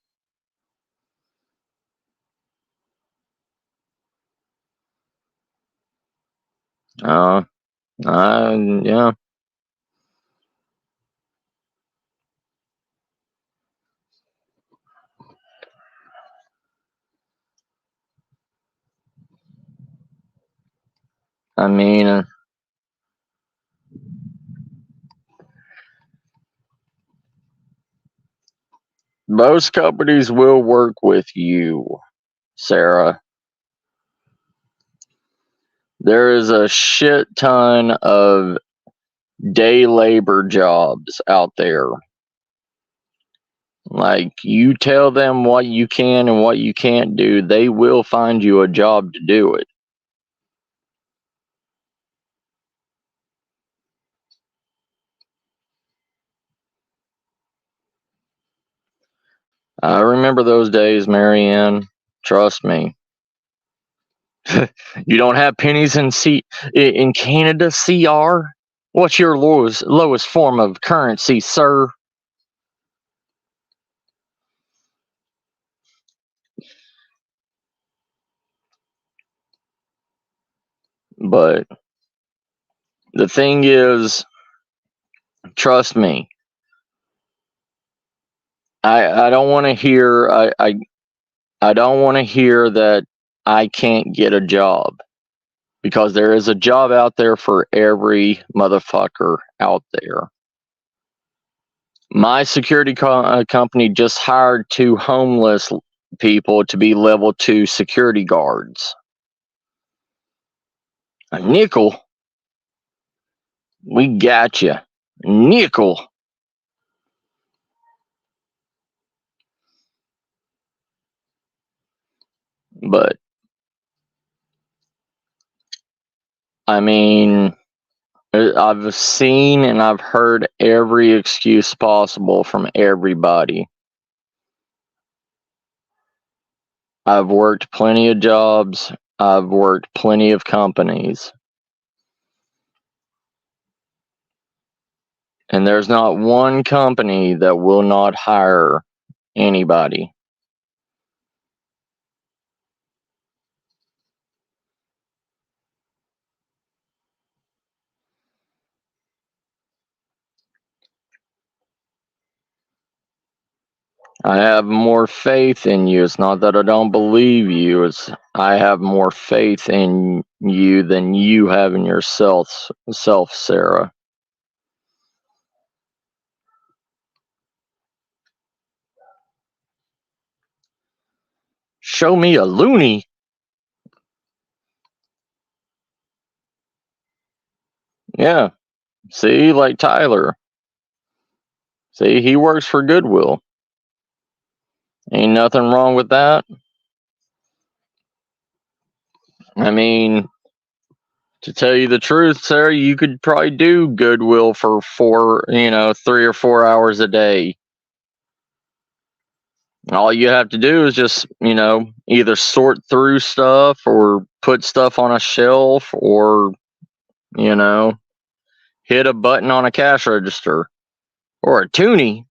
Yeah. I mean, most companies will work with you, Sarah. There is a shit ton of day labor jobs out there. Like, you tell them what you can and what you can't do, they will find you a job to do it. I remember those days, Marianne. Trust me. You don't have pennies in Canada, CR? What's your lowest form of currency, sir? But the thing is, trust me, I don't want to hear I don't want to hear that I can't get a job, because there is a job out there for every motherfucker out there. My security company just hired 2 homeless people to be level 2 security guards. A nickel? We got you. Nickel. But, I mean, I've seen and I've heard every excuse possible from everybody. I've worked plenty of jobs. I've worked plenty of companies. And there's not one company that will not hire anybody. I have more faith in you. It's not that I don't believe you. It's I have more faith in you than you have in yourself, Sarah. Show me a loony. Yeah. See, like Tyler. See, he works for Goodwill. Ain't nothing wrong with that. I mean, to tell you the truth, Sarah, you could probably do Goodwill for 3 or 4 hours a day. All you have to do is just, either sort through stuff or put stuff on a shelf or, you know, hit a button on a cash register or a toonie.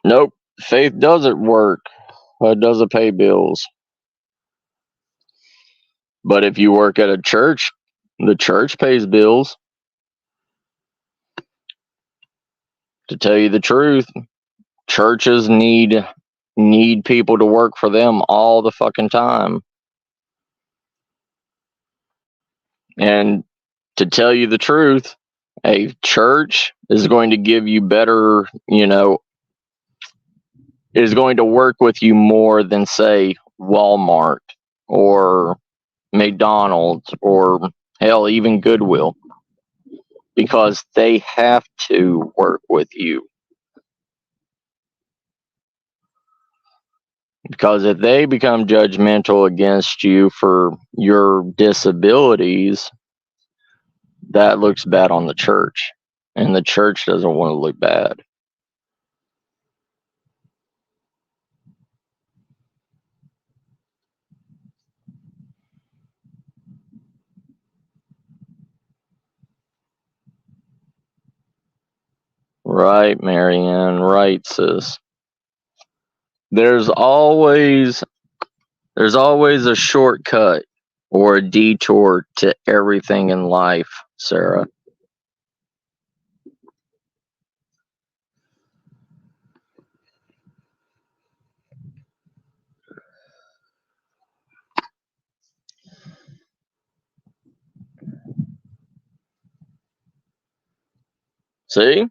Nope. Faith doesn't work. It doesn't pay bills. But if you work at a church, the church pays bills. To tell you the truth, churches need people to work for them all the fucking time. And to tell you the truth, a church is going to give you better, is going to work with you more than, say, Walmart or McDonald's or hell, even Goodwill, because they have to work with you. Because if they become judgmental against you for your disabilities, that looks bad on the church. And the church doesn't want to look bad. Right, Marianne. Right, sis. There's always a shortcut or a detour to everything in life, Sarah. See?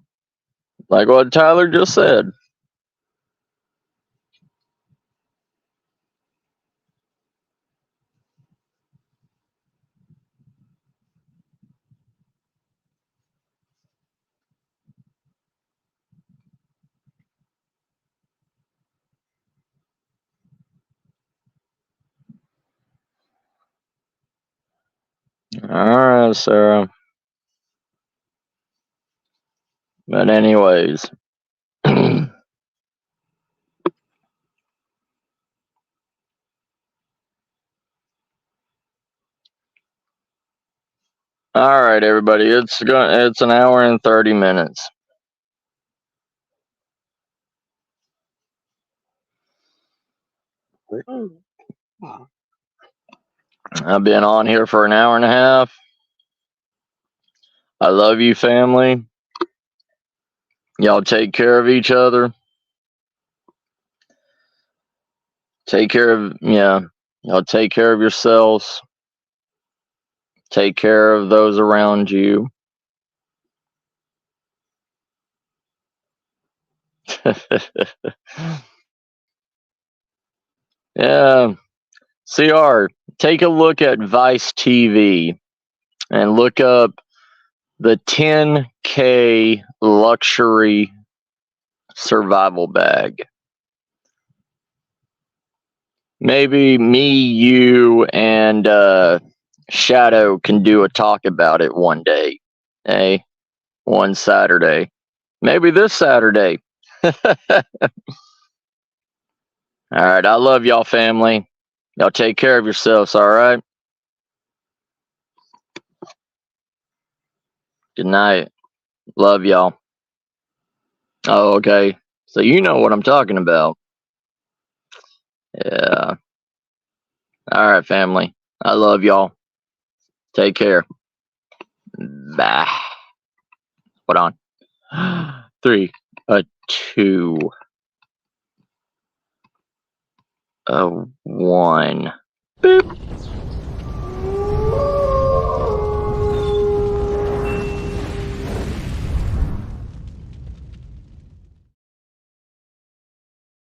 Like what Tyler just said. Alright, Sarah. But anyways. Alright, everybody. It's an hour and 30 minutes. I've been on here for an hour and a half. I love you, family. Y'all take care of each other. Take care of, y'all take care of yourselves. Take care of those around you. Yeah. CR, take a look at Vice TV and look up the 10K luxury survival bag. Maybe me, you, and Shadow can do a talk about it one day. Hey, one Saturday. Maybe this Saturday. All right, I love y'all, family. Y'all take care of yourselves, all right? Good night. Love y'all. Oh, okay. So you know what I'm talking about. Yeah. All right, family. I love y'all. Take care. Bye. Hold on. 3, 2, 1. Boop.